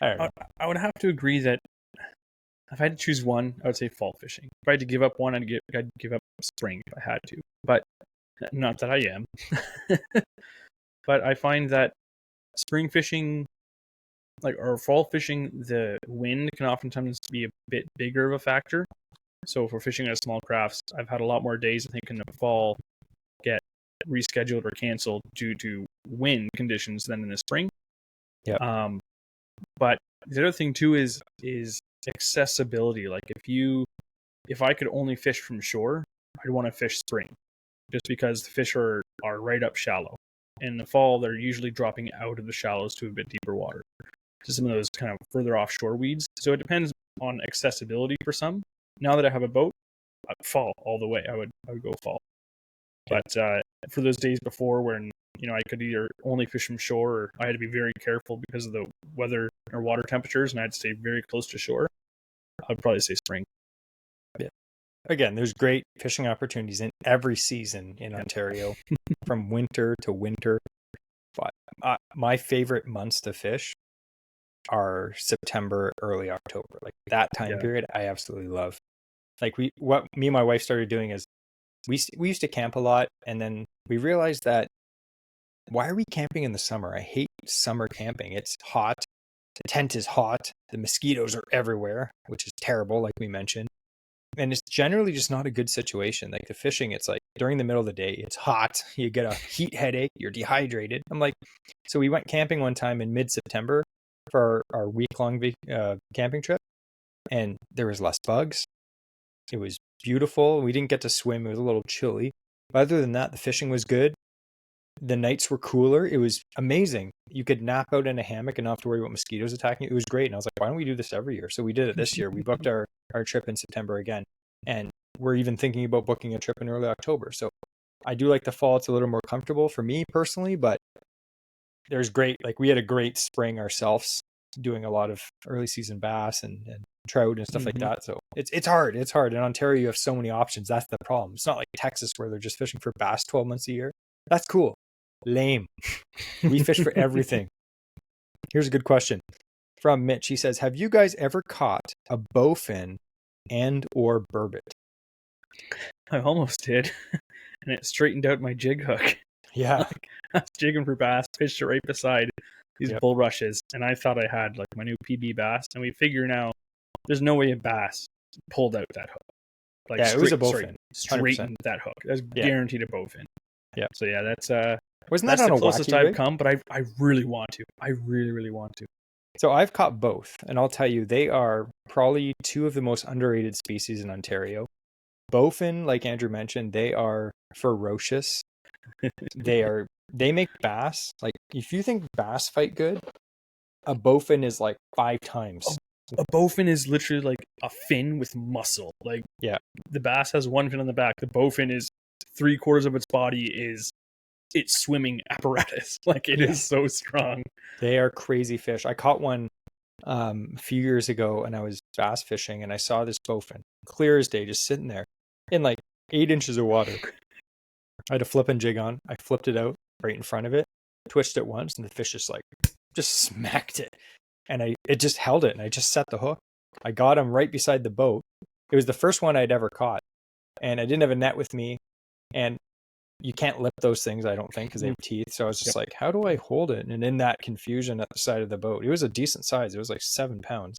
I don't know. I would have to agree that if I had to choose one, I would say fall fishing. If I had to give up one, I'd give up spring if I had to. But not that I am. But I find that spring fishing, or fall fishing, the wind can oftentimes be a bit bigger of a factor. So if we're fishing at small crafts, I've had a lot more days, I think, in the fall get rescheduled or canceled due to wind conditions than in the spring. Yeah. But the other thing too is accessibility. Like if I could only fish from shore, I'd want to fish spring, just because the fish are right up shallow. In the fall, they're usually dropping out of the shallows to a bit deeper water, to some of those kind of further offshore weeds. So it depends on accessibility for some. Now that I have a boat, fall all the way. I would go fall. But for those days before when I could either only fish from shore, or I had to be very careful because of the weather or water temperatures, and I had to stay very close to shore, I'd probably say spring. Yeah. Again, there's great fishing opportunities in every season in Ontario, from winter to winter. But my favorite months to fish are September, early October. Like that time period, I absolutely love. Like what me and my wife started doing is we used to camp a lot, and then we realized that, why are we camping in the summer? I hate summer camping. It's hot. The tent is hot. The mosquitoes are everywhere, which is terrible, like we mentioned. And it's generally just not a good situation. Like the fishing, it's like during the middle of the day, it's hot. You get a heat headache. You're dehydrated. I'm like, so we went camping one time in mid-September for our week-long camping trip, and there was less bugs. It was beautiful. We didn't get to swim. It was a little chilly. But other than that, the fishing was good. The nights were cooler. It was amazing. You could nap out in a hammock and not have to worry about mosquitoes attacking you. It was great. And I was like, why don't we do this every year? So we did it this year. We booked our trip in September again. And we're even thinking about booking a trip in early October. So I do like the fall. It's a little more comfortable for me personally, but there's great, like we had a great spring ourselves, doing a lot of early season bass and trout and stuff like that. So it's hard. It's hard. In Ontario, you have so many options. That's the problem. It's not like Texas where they're just fishing for bass 12 months a year. That's cool. Lame. We fish for everything. Here's a good question from Mitch. He says, have you guys ever caught a bowfin and or burbot? I almost did. And it straightened out my jig hook. Yeah. I was jigging for bass, fished it right beside these bulrushes, and I thought I had like my new PB bass, and we figure now there's no way a bass pulled out that hook. Like it was a bowfin. Straightened that hook. That's guaranteed a bowfin. Yeah. So yeah, that's wasn't that's that on the a closest wacky I've rig? come, but I really want to. I really, really want to. So I've caught both, and I'll tell you, they are probably two of the most underrated species in Ontario. Bowfin, like Andrew mentioned, they are ferocious. They make bass. Like if you think bass fight good, a bowfin is like 5 times A bowfin is literally like a fin with muscle. Like, Yeah. the bass has one fin on the back. The bowfin is 3/4 of its body is its swimming apparatus. Like, it is so strong. They are crazy fish. I caught one a few years ago, and I was bass fishing, and I saw this bowfin, clear as day, just sitting there in like 8 inches of water. I had a flipping jig on. I flipped it out right in front of it, twitched it once, and the fish just smacked it. And it just held it, and I just set the hook. I got him right beside the boat. It was the first one I'd ever caught, and I didn't have a net with me, and you can't lip those things, I don't think, because they have teeth. So I was just like, how do I hold it? And in that confusion at the side of the boat, it was a decent size. It was like 7 pounds.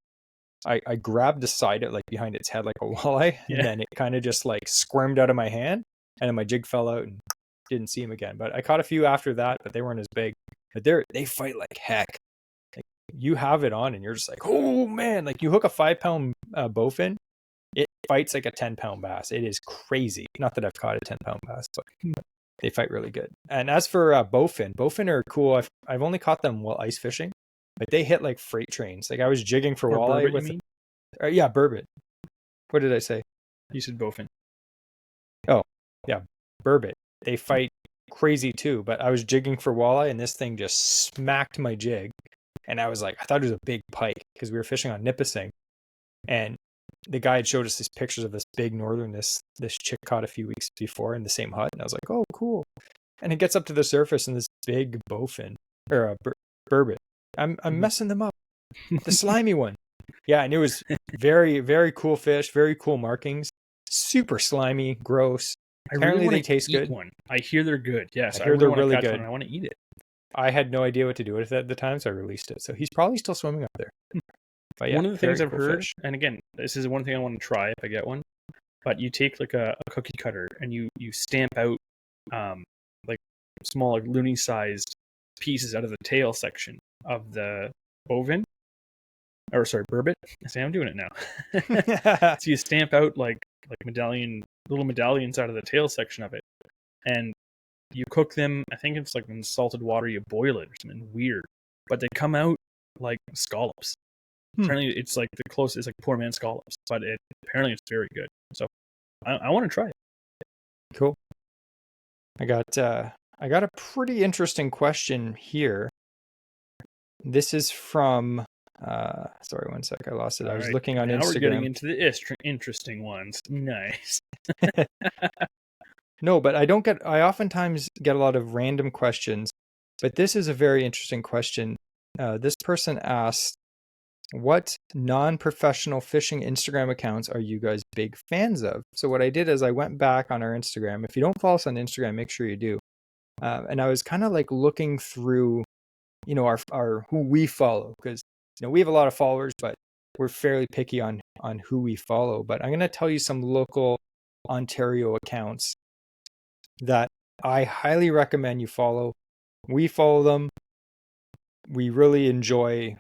I grabbed the side it like behind its head like a walleye, and then it kind of just like squirmed out of my hand, and then my jig fell out and didn't see him again. But I caught a few after that, but they weren't as big. But they fight like heck. Like, you have it on, and you're just like, oh man! Like, you hook a 5-pound bowfin, it fights like a 10-pound bass. It is crazy. Not that I've caught a 10-pound bass, but they fight really good. And as for bowfin are cool. I've only caught them while ice fishing. Like, they hit like freight trains. Like, I was jigging for walleye with, yeah, burbot. What did I say? You said bowfin. Oh, yeah, burbot. They fight crazy too. But I was jigging for walleye, and this thing just smacked my jig. And I was like, I thought it was a big pike because we were fishing on Nipissing, and the guy had showed us these pictures of this big northern this chick caught a few weeks before in the same hut, and I was like, oh, cool. And it gets up to the surface, and this big bowfin or a burbot. I'm messing them up. The slimy one. Yeah, and it was very, very cool fish, very cool markings, super slimy, gross. Apparently they taste good. One. I hear they're good. Yes, I hear they're really good. One. I want to eat it. I had no idea what to do with it at the time, so I released it. So he's probably still swimming up there. But yeah, one of the things I've heard, fish. and again, this is one thing I want to try if I get one, but you take like a cookie cutter and you stamp out like small, like loony sized pieces out of the tail section of the bovin, or sorry, burbot. I say I'm doing it now. So you stamp out like little medallions out of the tail section of it, and you cook them. I think it's like in salted water. You boil it or something weird, but they come out like scallops. Apparently, it's like the closest, like poor man's scallops, but apparently it's very good. So I want to try it. Cool. I got a pretty interesting question here. This is from sorry, one sec, I lost it. I was looking on Instagram. Now we're getting into the interesting ones. Nice. No, but I oftentimes get a lot of random questions, but this is a very interesting question. This person asked, what non-professional fishing Instagram accounts are you guys big fans of? So what I did is I went back on our Instagram. If you don't follow us on Instagram, make sure you do. And I was kind of like looking through, our who we follow, because we have a lot of followers, but we're fairly picky on who we follow. But I'm going to tell you some local Ontario accounts that I highly recommend you follow. We follow them. We really enjoy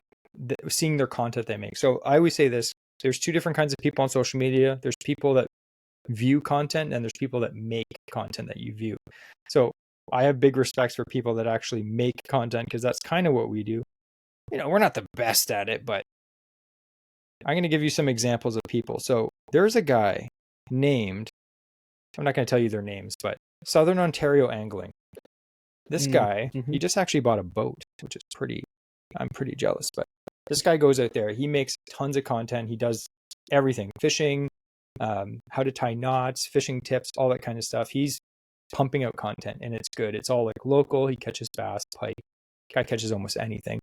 seeing their content they make. So I always say this: there's two different kinds of people on social media. There's people that view content, and there's people that make content that you view. So I have big respects for people that actually make content, because that's kind of what we do. We're not the best at it, but I'm going to give you some examples of people. So there's a guy named, I'm not going to tell you their names, but Southern Ontario Angling. This guy, he just actually bought a boat, which is I'm pretty jealous, but this guy goes out there. He makes tons of content. He does everything: fishing, how to tie knots, fishing tips, all that kind of stuff. He's pumping out content, and it's good. It's all like local. He catches bass, pike. Guy catches almost anything.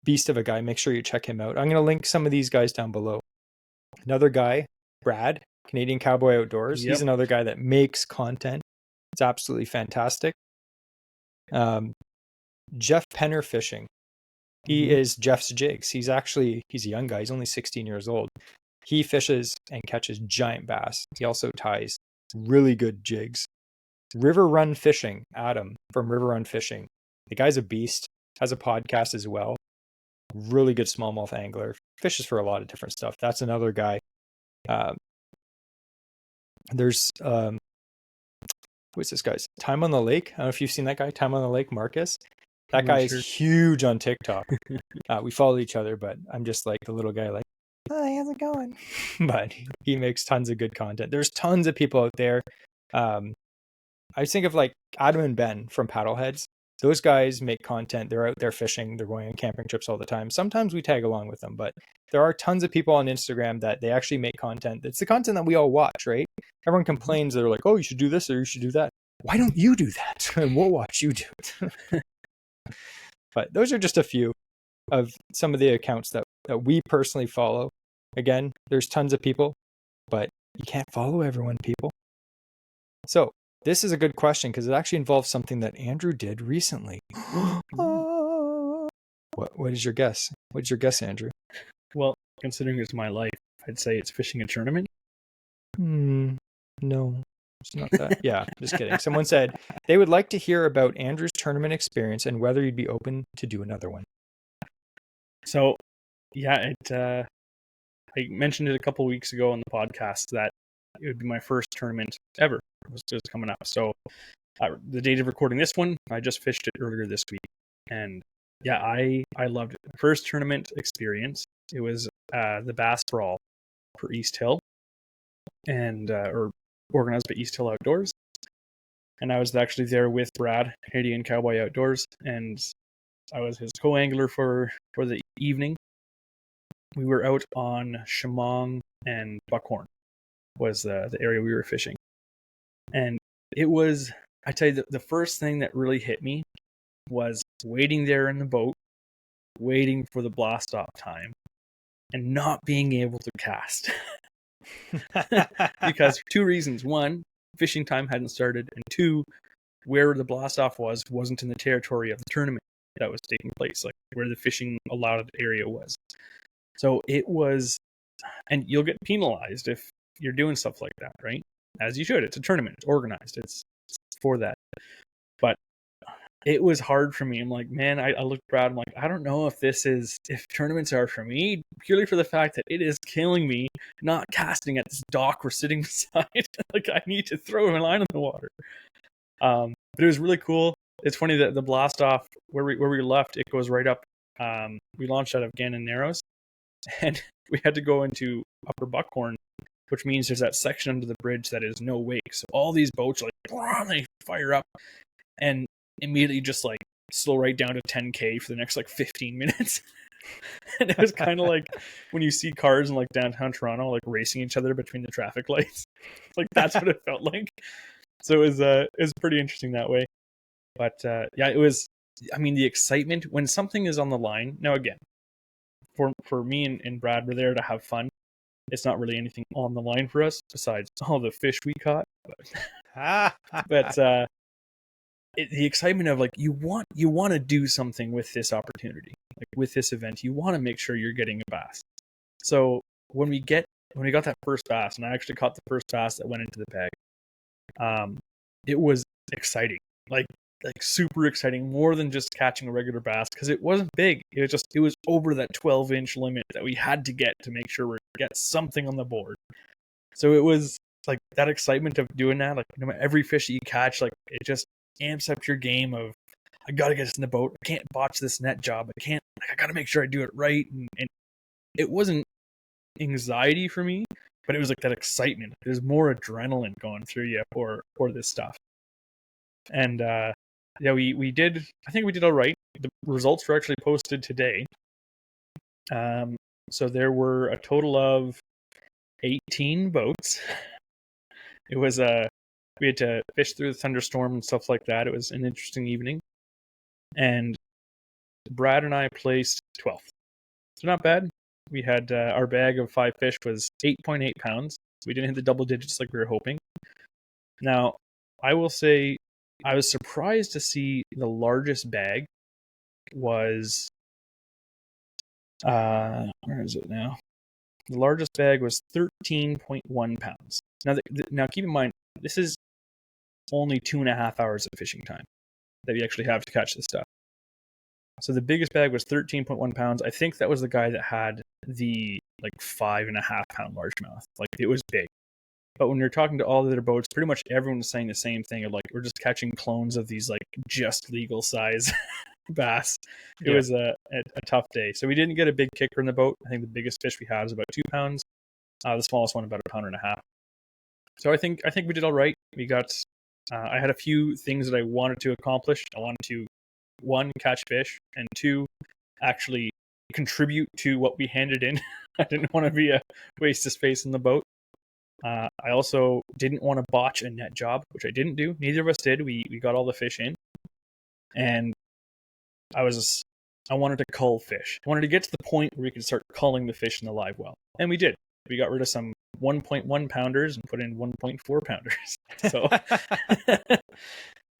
Beast of a guy. Make sure you check him out. I'm going to link some of these guys down below. Another guy, Brad, Canadian Cowboy Outdoors. Yep. He's another guy that makes content. It's absolutely fantastic. Jeff Penner Fishing. He is Jeff's Jigs. He's a young guy. He's only 16 years old. He fishes and catches giant bass. He also ties really good jigs. River Run Fishing, Adam from River Run Fishing. The guy's a beast. Has a podcast as well. Really good smallmouth angler. Fishes for a lot of different stuff. That's another guy. There's who's this guy's? Time on the Lake. I don't know if you've seen that guy. Time on the Lake, Marcus. That guy is sure. huge on TikTok. We follow each other, but I'm just like the little guy, like, hi, how's it going? But he makes tons of good content. There's tons of people out there. I think of like Adam and Ben from Paddleheads. Those guys make content. They're out there fishing. They're going on camping trips all the time. Sometimes we tag along with them, but there are tons of people on Instagram that they actually make content. It's the content that we all watch, right? Everyone complains. They're like, oh, you should do this or you should do that. Why don't you do that? And we'll watch you do it. But those are just a few of some of the accounts that we personally follow. Again, there's tons of people, but you can't follow everyone, people. So this is a good question because it actually involves something that Andrew did recently. What is your guess? What's your guess, Andrew? Well, considering it's my life, I'd say it's fishing a tournament. No, it's not that. Yeah, just kidding. Someone said they would like to hear about Andrew's tournament experience and whether you'd be open to do another one. So, yeah, I mentioned it a couple weeks ago on the podcast that it would be my first tournament ever. It was just coming up. So, the date of recording this one, I just fished it earlier this week, and yeah, I loved it. First tournament experience. It was the Bass Brawl for East Hill, and or organized by East Hill Outdoors, and I was actually there with Brad, Canadian Cowboy Outdoors, and I was his co-angler for the evening. We were out on Shamong and Buckhorn was the area we were fishing. And it was, I tell you, the first thing that really hit me was waiting there in the boat, waiting for the blast off time, and not being able to cast. Because for two reasons. One, fishing time hadn't started, and two, where the blast off wasn't in the territory of the tournament that was taking place, like where the fishing allowed area was. So it was, and you'll get penalized if you're doing stuff like that, right? As you should. It's a tournament. It's organized. It's for that. But it was hard for me. I'm like, man, I looked around. I'm like, I don't know if tournaments are for me, purely for the fact that it is killing me not casting at this dock we're sitting beside. Like, I need to throw a line in the water. But it was really cool. It's funny that the blast off where we left, it goes right up. We launched out of Gannon Narrows, and we had to go into Upper Buckhorn, which means there's that section under the bridge that is no wake. So all these boats are like, they fire up and immediately just like slow right down to 10K for the next like 15 minutes. And it was kind of like when you see cars in like downtown Toronto like racing each other between the traffic lights. Like that's what it felt like. So it was pretty interesting that way. But yeah, it was, I mean, the excitement when something is on the line. Now again, for me and Brad, we're there to have fun. It's not really anything on the line for us besides all the fish we caught. But the excitement of like you want to do something with this opportunity, like with this event, you want to make sure you're getting a bass. So when we got that first bass, and I actually caught the first bass that went into the bag, it was exciting, like super exciting, more than just catching a regular bass, because it wasn't big. It was over that 12-inch limit that we had to get to make sure we get something on the board. So it was like that excitement of doing that, like no matter every fish that you catch, like it just amps up your game of, I gotta get this in the boat, I can't botch this net job, I gotta make sure I do it right. And it wasn't anxiety for me, but it was like that excitement. There's more adrenaline going through you for this stuff. And yeah, I think we did all right. The results were actually posted today. So there were a total of 18 boats. It was we had to fish through the thunderstorm and stuff like that. It was an interesting evening. And Brad and I placed 12th. So not bad. We had our bag of 5 fish was 8.8 pounds. We didn't hit the double digits like we were hoping. Now, I will say I was surprised to see the largest bag was where is it now? The largest bag was 13.1 pounds. Now keep in mind, this is only 2.5 hours of fishing time that you actually have to catch this stuff. So the biggest bag was 13.1 pounds. I think that was the guy that had the like 5.5 pound largemouth. Like it was big. But when you're talking to all the other boats, pretty much everyone was saying the same thing of like, we're just catching clones of these like just legal size bass. It was a tough day. So we didn't get a big kicker in the boat. I think the biggest fish we had was about 2 pounds. The smallest one about 1.5 pounds. So I think we did all right. We got. I had a few things that I wanted to accomplish. I wanted to, 1, catch fish, and 2, actually contribute to what we handed in. I didn't want to be a waste of space in the boat. I also didn't want to botch a net job, which I didn't do. Neither of us did. We got all the fish in, and I wanted to cull fish. I wanted to get to the point where we could start culling the fish in the live well, and we did. We got rid of some 1.1 pounders and put in 1.4 pounders. So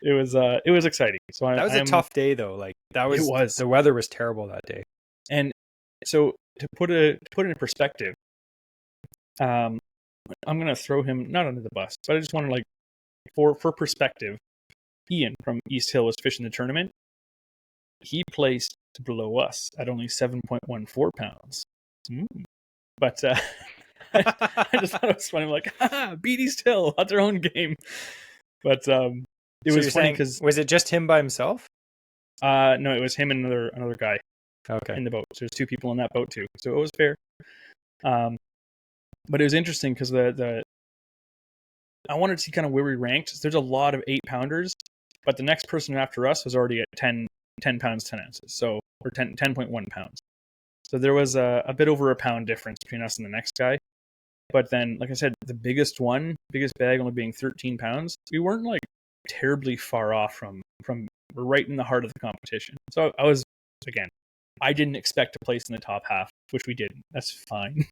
it was exciting. So that was a tough day though. Like that was, it was. The weather was terrible that day. And so to put it in perspective, I'm gonna throw him not under the bus, but I just want to, like, for perspective, Ian from East Hill was fishing the tournament. He placed below us at only 7.14 pounds. But I just thought it was funny. I'm like, beat East Hill at their own game. But it was funny because, was it just him by himself? No, it was him and another guy. Okay. In the boat. So there's 2 people in that boat too. So it was fair. But it was interesting because I wanted to see kind of where we ranked. There's a lot of 8-pounders, but the next person after us was already at 10 pounds 10 ounces. So, or 10.1 pounds. So there was a bit over a pound difference between us and the next guy. But then, like I said, the biggest bag only being 13 pounds. We weren't like terribly far off from we're right in the heart of the competition. So I was, again, I didn't expect to place in the top half, which we didn't. That's fine.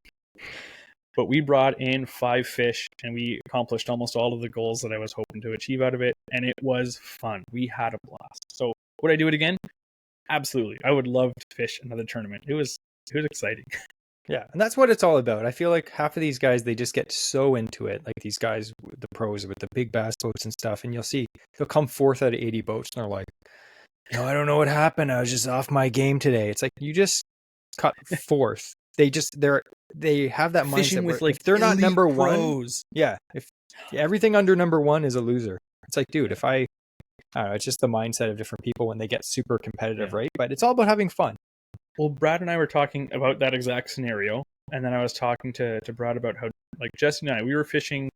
But we brought in 5 fish, and we accomplished almost all of the goals that I was hoping to achieve out of it, and it was fun. We had a blast. So would I do it again? Absolutely. I would love to fish another tournament. It was exciting. Yeah, and that's what it's all about. I feel like half of these guys, they just get so into it. Like these guys, the pros with the big bass boats and stuff, and you'll see they'll come 4th out of 80 boats, and they're like, I don't know what happened. I was just off my game today. It's like, you just cut 4th. They have that fishing mindset with, like, if they're not number pros. 1. Yeah, if everything under number 1 is a loser. It's like, dude, if I don't know, it's just the mindset of different people when they get super competitive, right? But it's all about having fun. Well, Brad and I were talking about that exact scenario, and then I was talking to Brad about how, like, Jesse and I, we were fishing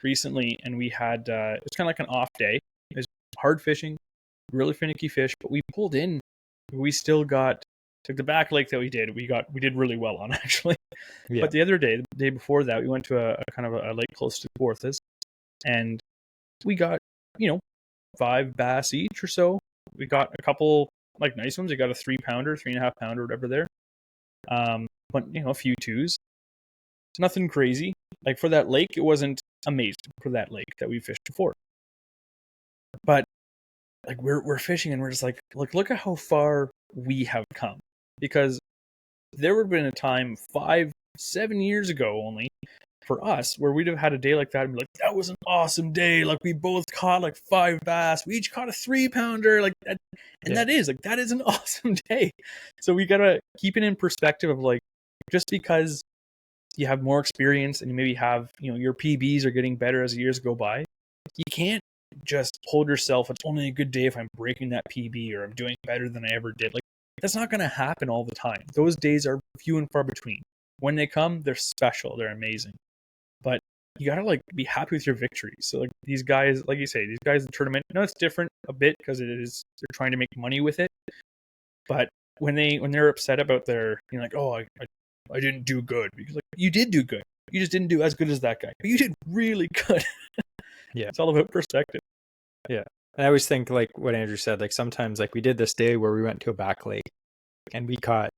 recently, and we had it was kind of like an off day. It was hard fishing, really finicky fish, but we pulled in. We still got, like, the back lake that we did really well on, actually. Yeah. But the other day, the day before that, we went to a kind of a lake close to Porthos, and we got 5 bass each or so. We got a couple, like, nice ones. We got a 3-pounder, 3.5 pounder, whatever there. But a few 2s. It's nothing crazy. Like, for that lake, it wasn't amazing for that lake that we fished before. But, like, we're fishing, and we're just like, look at how far we have come. Because there would have been a time 5-7 years ago only for us where we'd have had a day like that and be like, that was an awesome day. Like, we both caught like 5 bass. We each caught a 3-pounder. Like that. And that is an awesome day. So we got to keep it in perspective of, like, just because you have more experience and you maybe have, your PBs are getting better as the years go by, you can't just hold yourself. It's only a good day if I'm breaking that PB or I'm doing better than I ever did. Like, that's not going to happen all the time. Those days are few and far between. When they come, they're special. They're amazing. But you got to, like, be happy with your victories. So, like, these guys, like you say, these guys in the tournament, it's different a bit because they're trying to make money with it. But when they're upset about their, like, oh, I didn't do good, because, like, you did do good. You just didn't do as good as that guy. But you did really good. Yeah. It's all about perspective. Yeah. And I always think, like what Andrew said, like, sometimes, like, we did this day where we went to a back lake and we caught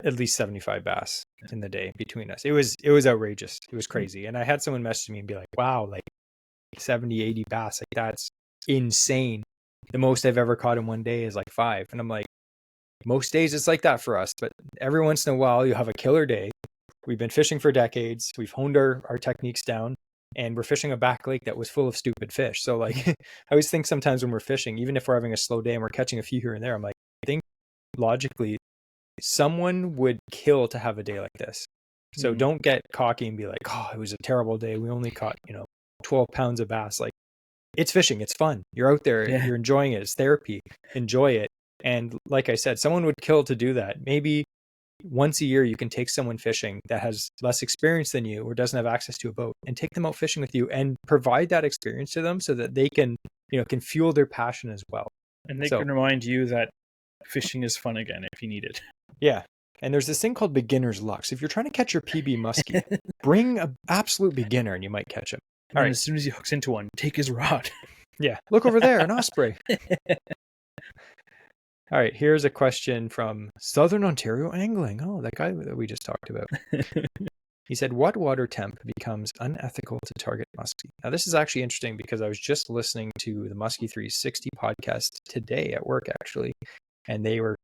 at least 75 bass in the day between us. It was outrageous. It was crazy. And I had someone message me and be like, wow, like 70, 80 bass, like, that's insane. The most I've ever caught in one day is like 5. And I'm like, most days it's like that for us, but every once in a while you have a killer day. We've been fishing for decades. We've honed our techniques down, and we're fishing a back lake that was full of stupid fish. So, like, I always think sometimes when we're fishing, even if we're having a slow day and we're catching a few here and there, I'm like, I think logically someone would kill to have a day like this. So don't get cocky and be like, oh, it was a terrible day. We only caught, 12 pounds of bass. Like, it's fishing. It's fun. You're out there. Yeah. You're enjoying it. It's therapy. Enjoy it. And like I said, someone would kill to do that. Maybe once a year you can take someone fishing that has less experience than you or doesn't have access to a boat and take them out fishing with you and provide that experience to them so that they can fuel their passion as well. And they can remind you that fishing is fun again if you need it. Yeah. And there's this thing called beginner's luck. So if you're trying to catch your PB muskie, bring an absolute beginner and you might catch him. And as soon as he hooks into one, take his rod. Yeah. Look over there, an osprey. All right, here's a question from Southern Ontario Angling. Oh, that guy that we just talked about. He said, what water temp becomes unethical to target muskie? Now, this is actually interesting because I was just listening to the Musky 360 podcast today at work, actually, and they were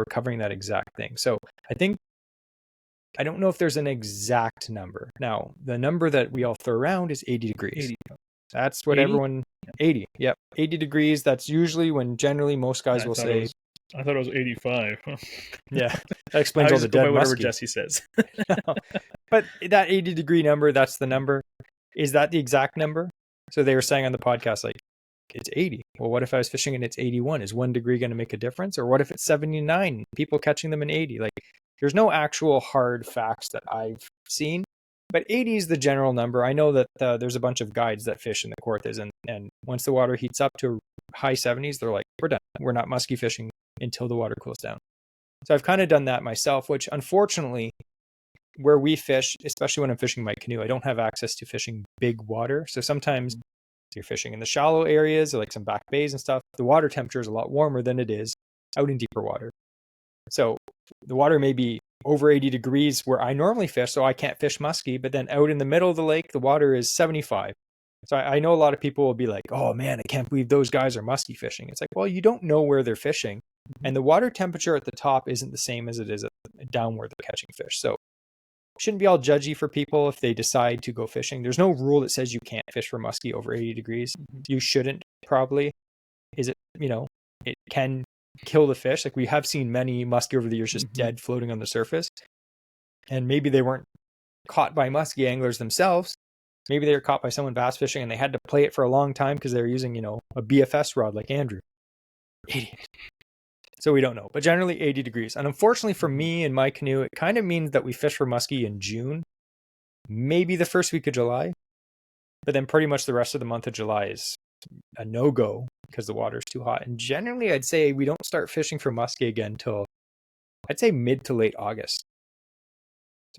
covering that exact thing. So I don't know if there's an exact number. Now, the number that we all throw around is 80 degrees. 80. That's what 80? 80. Yep. 80 degrees. That's usually when generally most guys will say... I thought it was 85. Yeah, that explains all the dead whatever muskie. Jesse says. No. But that 80 degree number, that's the number. Is that the exact number? So they were saying on the podcast, like, it's 80. Well, what if I was fishing and it's 81? Is 1 degree going to make a difference? Or what if it's 79? People catching them in 80? Like, there's no actual hard facts that I've seen. But 80 is the general number. I know that there's a bunch of guides that fish in the Cortes, and once the water heats up to high 70s, they're like, we're done. We're not musky fishing until the water cools down. So I've kind of done that myself, which unfortunately, where we fish, especially when I'm fishing my canoe, I don't have access to fishing big water. So sometimes you're fishing in the shallow areas or like some back bays and stuff. The water temperature is a lot warmer than it is out in deeper water. So the water may be over 80 degrees where I normally fish, so I can't fish musky, but then out in the middle of the lake, the water is 75. So I know a lot of people will be like, oh man, I can't believe those guys are musky fishing. It's like, well, you don't know where they're fishing. And the water temperature at the top isn't the same as it is down where they're catching fish. So shouldn't be all judgy for people if they decide to go fishing. There's no rule that says you can't fish for muskie over 80 degrees. You shouldn't probably. Is it, it can kill the fish. Like we have seen many muskie over the years just dead floating on the surface. And maybe they weren't caught by muskie anglers themselves. Maybe they were caught by someone bass fishing and they had to play it for a long time because they were using, a BFS rod like Andrew. 80. So we don't know, but generally 80 degrees. And unfortunately for me and my canoe, it kind of means that we fish for muskie in June, maybe the first week of July, but then pretty much the rest of the month of July is a no-go because the water is too hot. And generally I'd say we don't start fishing for muskie again till I'd say mid to late August.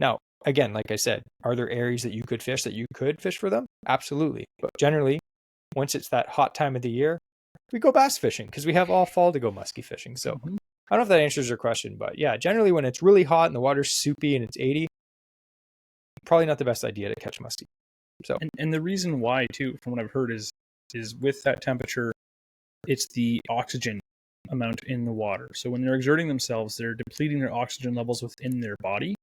Now, again, like I said, are there areas that you could fish for them? Absolutely. But generally, once it's that hot time of the year, we go bass fishing because we have all fall to go musky fishing. So I don't know if that answers your question, but yeah, generally when it's really hot and the water's soupy and it's 80, probably not the best idea to catch musky. So and the reason why too, from what I've heard, is with that temperature, it's the oxygen amount in the water. So when they're exerting themselves, they're depleting their oxygen levels within their body,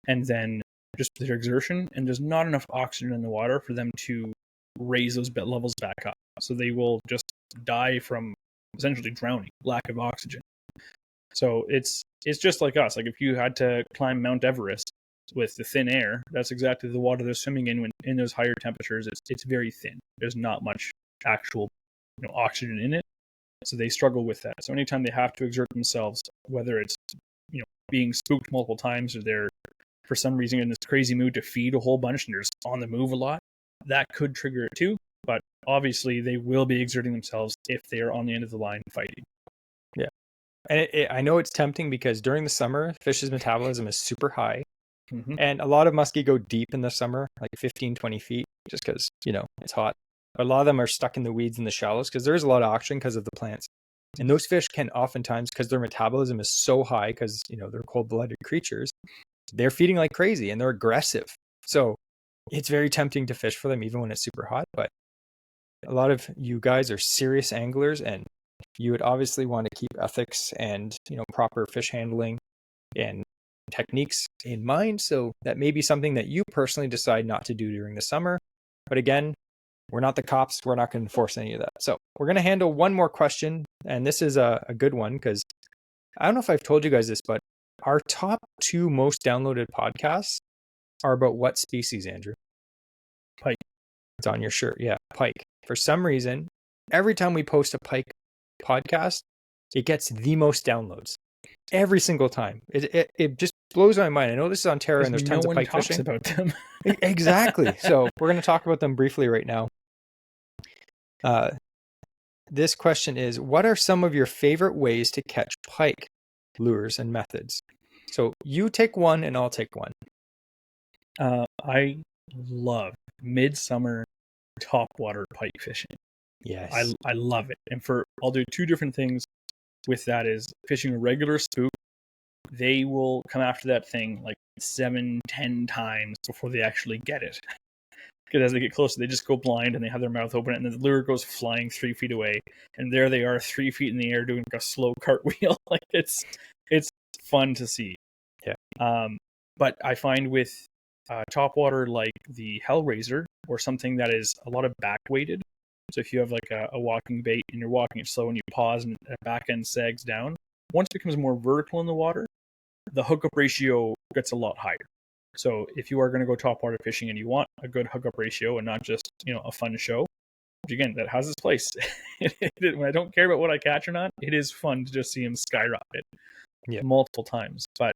and then just their exertion, and there's not enough oxygen in the water for them to raise those levels back up. So they will just die from essentially drowning, lack of oxygen. So it's just like us. Like if you had to climb Mount Everest with the thin air, that's exactly the water they're swimming in when in those higher temperatures. It's very thin. There's not much actual oxygen in it. So they struggle with that. So anytime they have to exert themselves, whether it's being spooked multiple times or they're for some reason in this crazy mood to feed a whole bunch and they're just on the move a lot, that could trigger it too. But obviously they will be exerting themselves if they are on the end of the line fighting. Yeah. And I know it's tempting because during the summer, fish's metabolism is super high. And a lot of muskie go deep in the summer, like 15, 20 feet, just because, it's hot. A lot of them are stuck in the weeds in the shallows because there's a lot of oxygen because of the plants. And those fish can oftentimes, because their metabolism is so high, because, they're cold-blooded creatures, they're feeding like crazy and they're aggressive. So it's very tempting to fish for them even when it's super hot. But a lot of you guys are serious anglers and you would obviously want to keep ethics and, proper fish handling and techniques in mind. So that may be something that you personally decide not to do during the summer. But again, we're not the cops. We're not going to enforce any of that. So we're going to handle one more question. And this is a good one because I don't know if I've told you guys this, but our top 2 most downloaded podcasts are about what species, Andrew? Pike. It's on your shirt. Yeah, pike. For some reason, every time we post a pike podcast, it gets the most downloads every single time. It just blows my mind. I know this is Ontario and there's tons of pike fishing. No one talks about them. Exactly. So we're going to talk about them briefly right now. This question is, what are some of your favorite ways to catch pike? Lures and methods. So you take one and I'll take one. I love midsummer topwater pike fishing. Yes. I love it. And I'll do two different things with that is fishing a regular spook. They will come after that thing like 7-10 times before they actually get it. Because as they get closer, they just go blind and they have their mouth open, and the lure goes flying 3 feet away, and there they are 3 feet in the air doing a slow cartwheel. Like it's fun to see. Yeah. But I find with topwater like the Hellraiser or something that is a lot of back weighted. So if you have like a walking bait and you're walking it slow and you pause and the back end sags down, once it becomes more vertical in the water, the hookup ratio gets a lot higher. So if you are going to go topwater fishing and you want a good hookup ratio and not just, a fun show, which again, that has its place. When I don't care about what I catch or not, it is fun to just see them skyrocket multiple times. But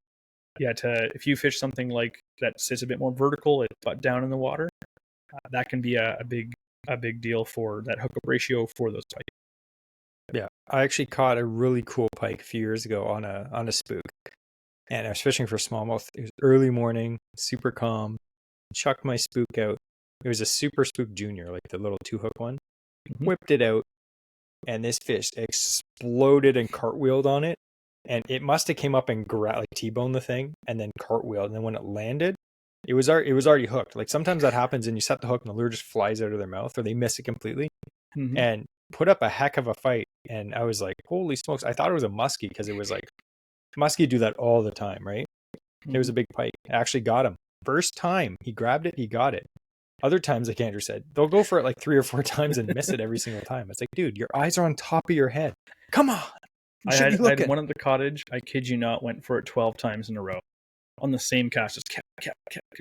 yeah, if you fish something like that sits a bit more vertical, it's butt down in the water, that can be a big deal for that hookup ratio for those pike. Yeah, I actually caught a really cool pike a few years ago on a spook. And I was fishing for smallmouth. It was early morning, super calm. Chucked my spook out. It was a Super Spook Junior, like the little 2-hook one. Mm-hmm. Whipped it out, and this fish exploded and cartwheeled on it. And it must have came up and like T-boned the thing, and then cartwheeled. And then when it landed, it was already hooked. Like sometimes that happens, and you set the hook, and the lure just flies out of their mouth, or they miss it completely. Mm-hmm. And put up a heck of a fight. And I was like, holy smokes! I thought it was a musky because it was like. Musky do that all the time, right? Mm-hmm. It was a big pike. I actually got him. First time he grabbed it, he got it. Other times, like Andrew said, they'll go for it like 3 or 4 times and miss it every single time. It's like, dude, your eyes are on top of your head. Come on. I had one at the cottage. I kid you not, went for it 12 times in a row on the same cast. Just kept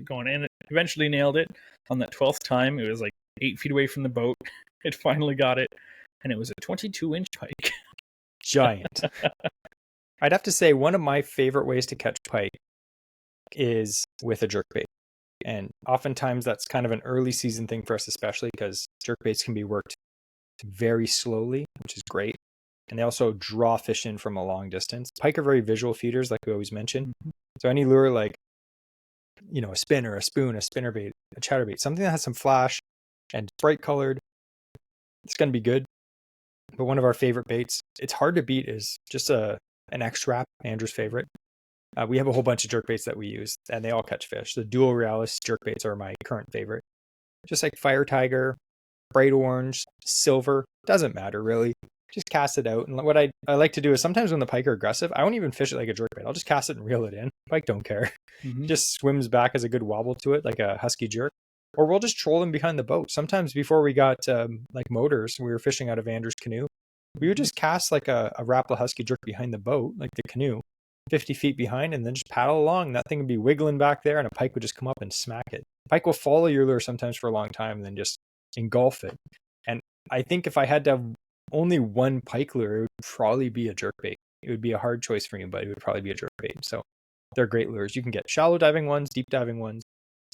going, and it eventually nailed it. On that 12th time, it was like 8 feet away from the boat. It finally got it, and it was a 22-inch pike. Giant. I'd have to say one of my favorite ways to catch pike is with a jerkbait. And oftentimes that's kind of an early season thing for us, especially because jerkbaits can be worked very slowly, which is great. And they also draw fish in from a long distance. Pike are very visual feeders, like we always mention. So any lure like, a spinner, a spoon, a spinnerbait, a chatterbait, something that has some flash and bright colored, it's going to be good. But one of our favorite baits, it's hard to beat, is just an X-Trap, Andrew's favorite. We have a whole bunch of jerkbaits that we use, and they all catch fish. The Dual Realis jerkbaits are my current favorite. Just like Fire Tiger, Bright Orange, Silver, doesn't matter really. Just cast it out. And what I like to do is sometimes when the pike are aggressive, I won't even fish it like a jerkbait. I'll just cast it and reel it in. Pike don't care. Mm-hmm. Just swims back as a good wobble to it, like a husky jerk. Or we'll just troll them behind the boat. Sometimes before we got like motors, we were fishing out of Andrew's canoe. We would just cast like a Rapala husky jerk behind the boat, like the canoe, 50 feet behind, and then just paddle along. That thing would be wiggling back there, and a pike would just come up and smack it. Pike will follow your lure sometimes for a long time and then just engulf it. And I think if I had to have only one pike lure, it would probably be a jerkbait. It would be a hard choice for me, but it would probably be a jerkbait. So they're great lures. You can get shallow diving ones, deep diving ones.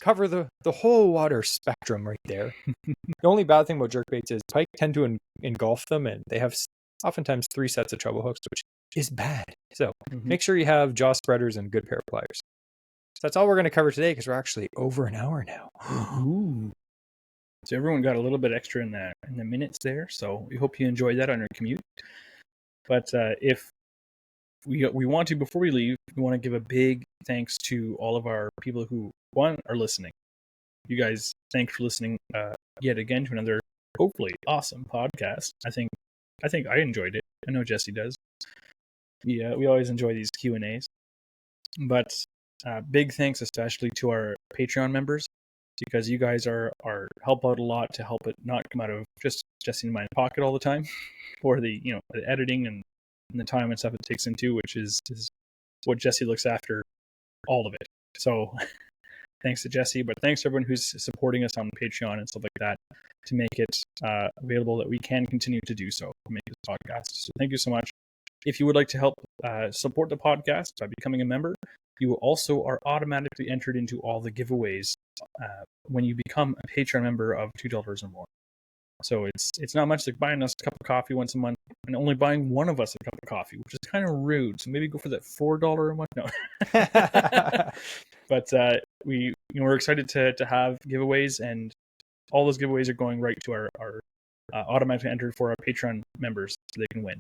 Cover the whole water spectrum right there. The only bad thing about jerkbaits is pike tend to engulf them, and they have oftentimes 3 sets of treble hooks, which is bad. So make sure you have jaw spreaders and a good pair of pliers. So that's all we're going to cover today, because we're actually over an hour now. Ooh. So everyone got a little bit extra in the minutes there. So we hope you enjoyed that on your commute. But if we want to, before we leave, we want to give a big thanks to all of our people who are listening. You guys, thanks for listening yet again to another hopefully awesome podcast. I think I enjoyed it. I know Jesse does. Yeah, we always enjoy these Q&As. But big thanks especially to our Patreon members, because you guys are help out a lot to help it not come out of just Jesse and my pocket all the time for the the editing and the time and stuff it takes into, which is what Jesse looks after, all of it. So thanks to Jesse, but thanks to everyone who's supporting us on Patreon and stuff like that to make it available that we can continue to do so, make this podcast. So thank you so much. If you would like to help support the podcast by becoming a member, you also are automatically entered into all the giveaways when you become a Patreon member of $2 or more. So it's not much like buying us a cup of coffee once a month and only buying one of us a cup of coffee, which is kind of rude. So maybe go for that $4 a month. No, but we're excited to have giveaways, and all those giveaways are going right to our automatically entered for our Patreon members so they can win.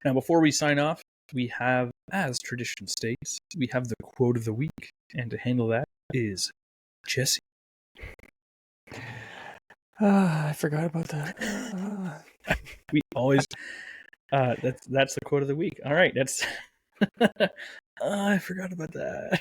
Now, before we sign off, we have, as tradition states, we have the quote of the week, and to handle that is Jesse. I forgot about that. We always that's the quote of the week. All right, that's I forgot about that.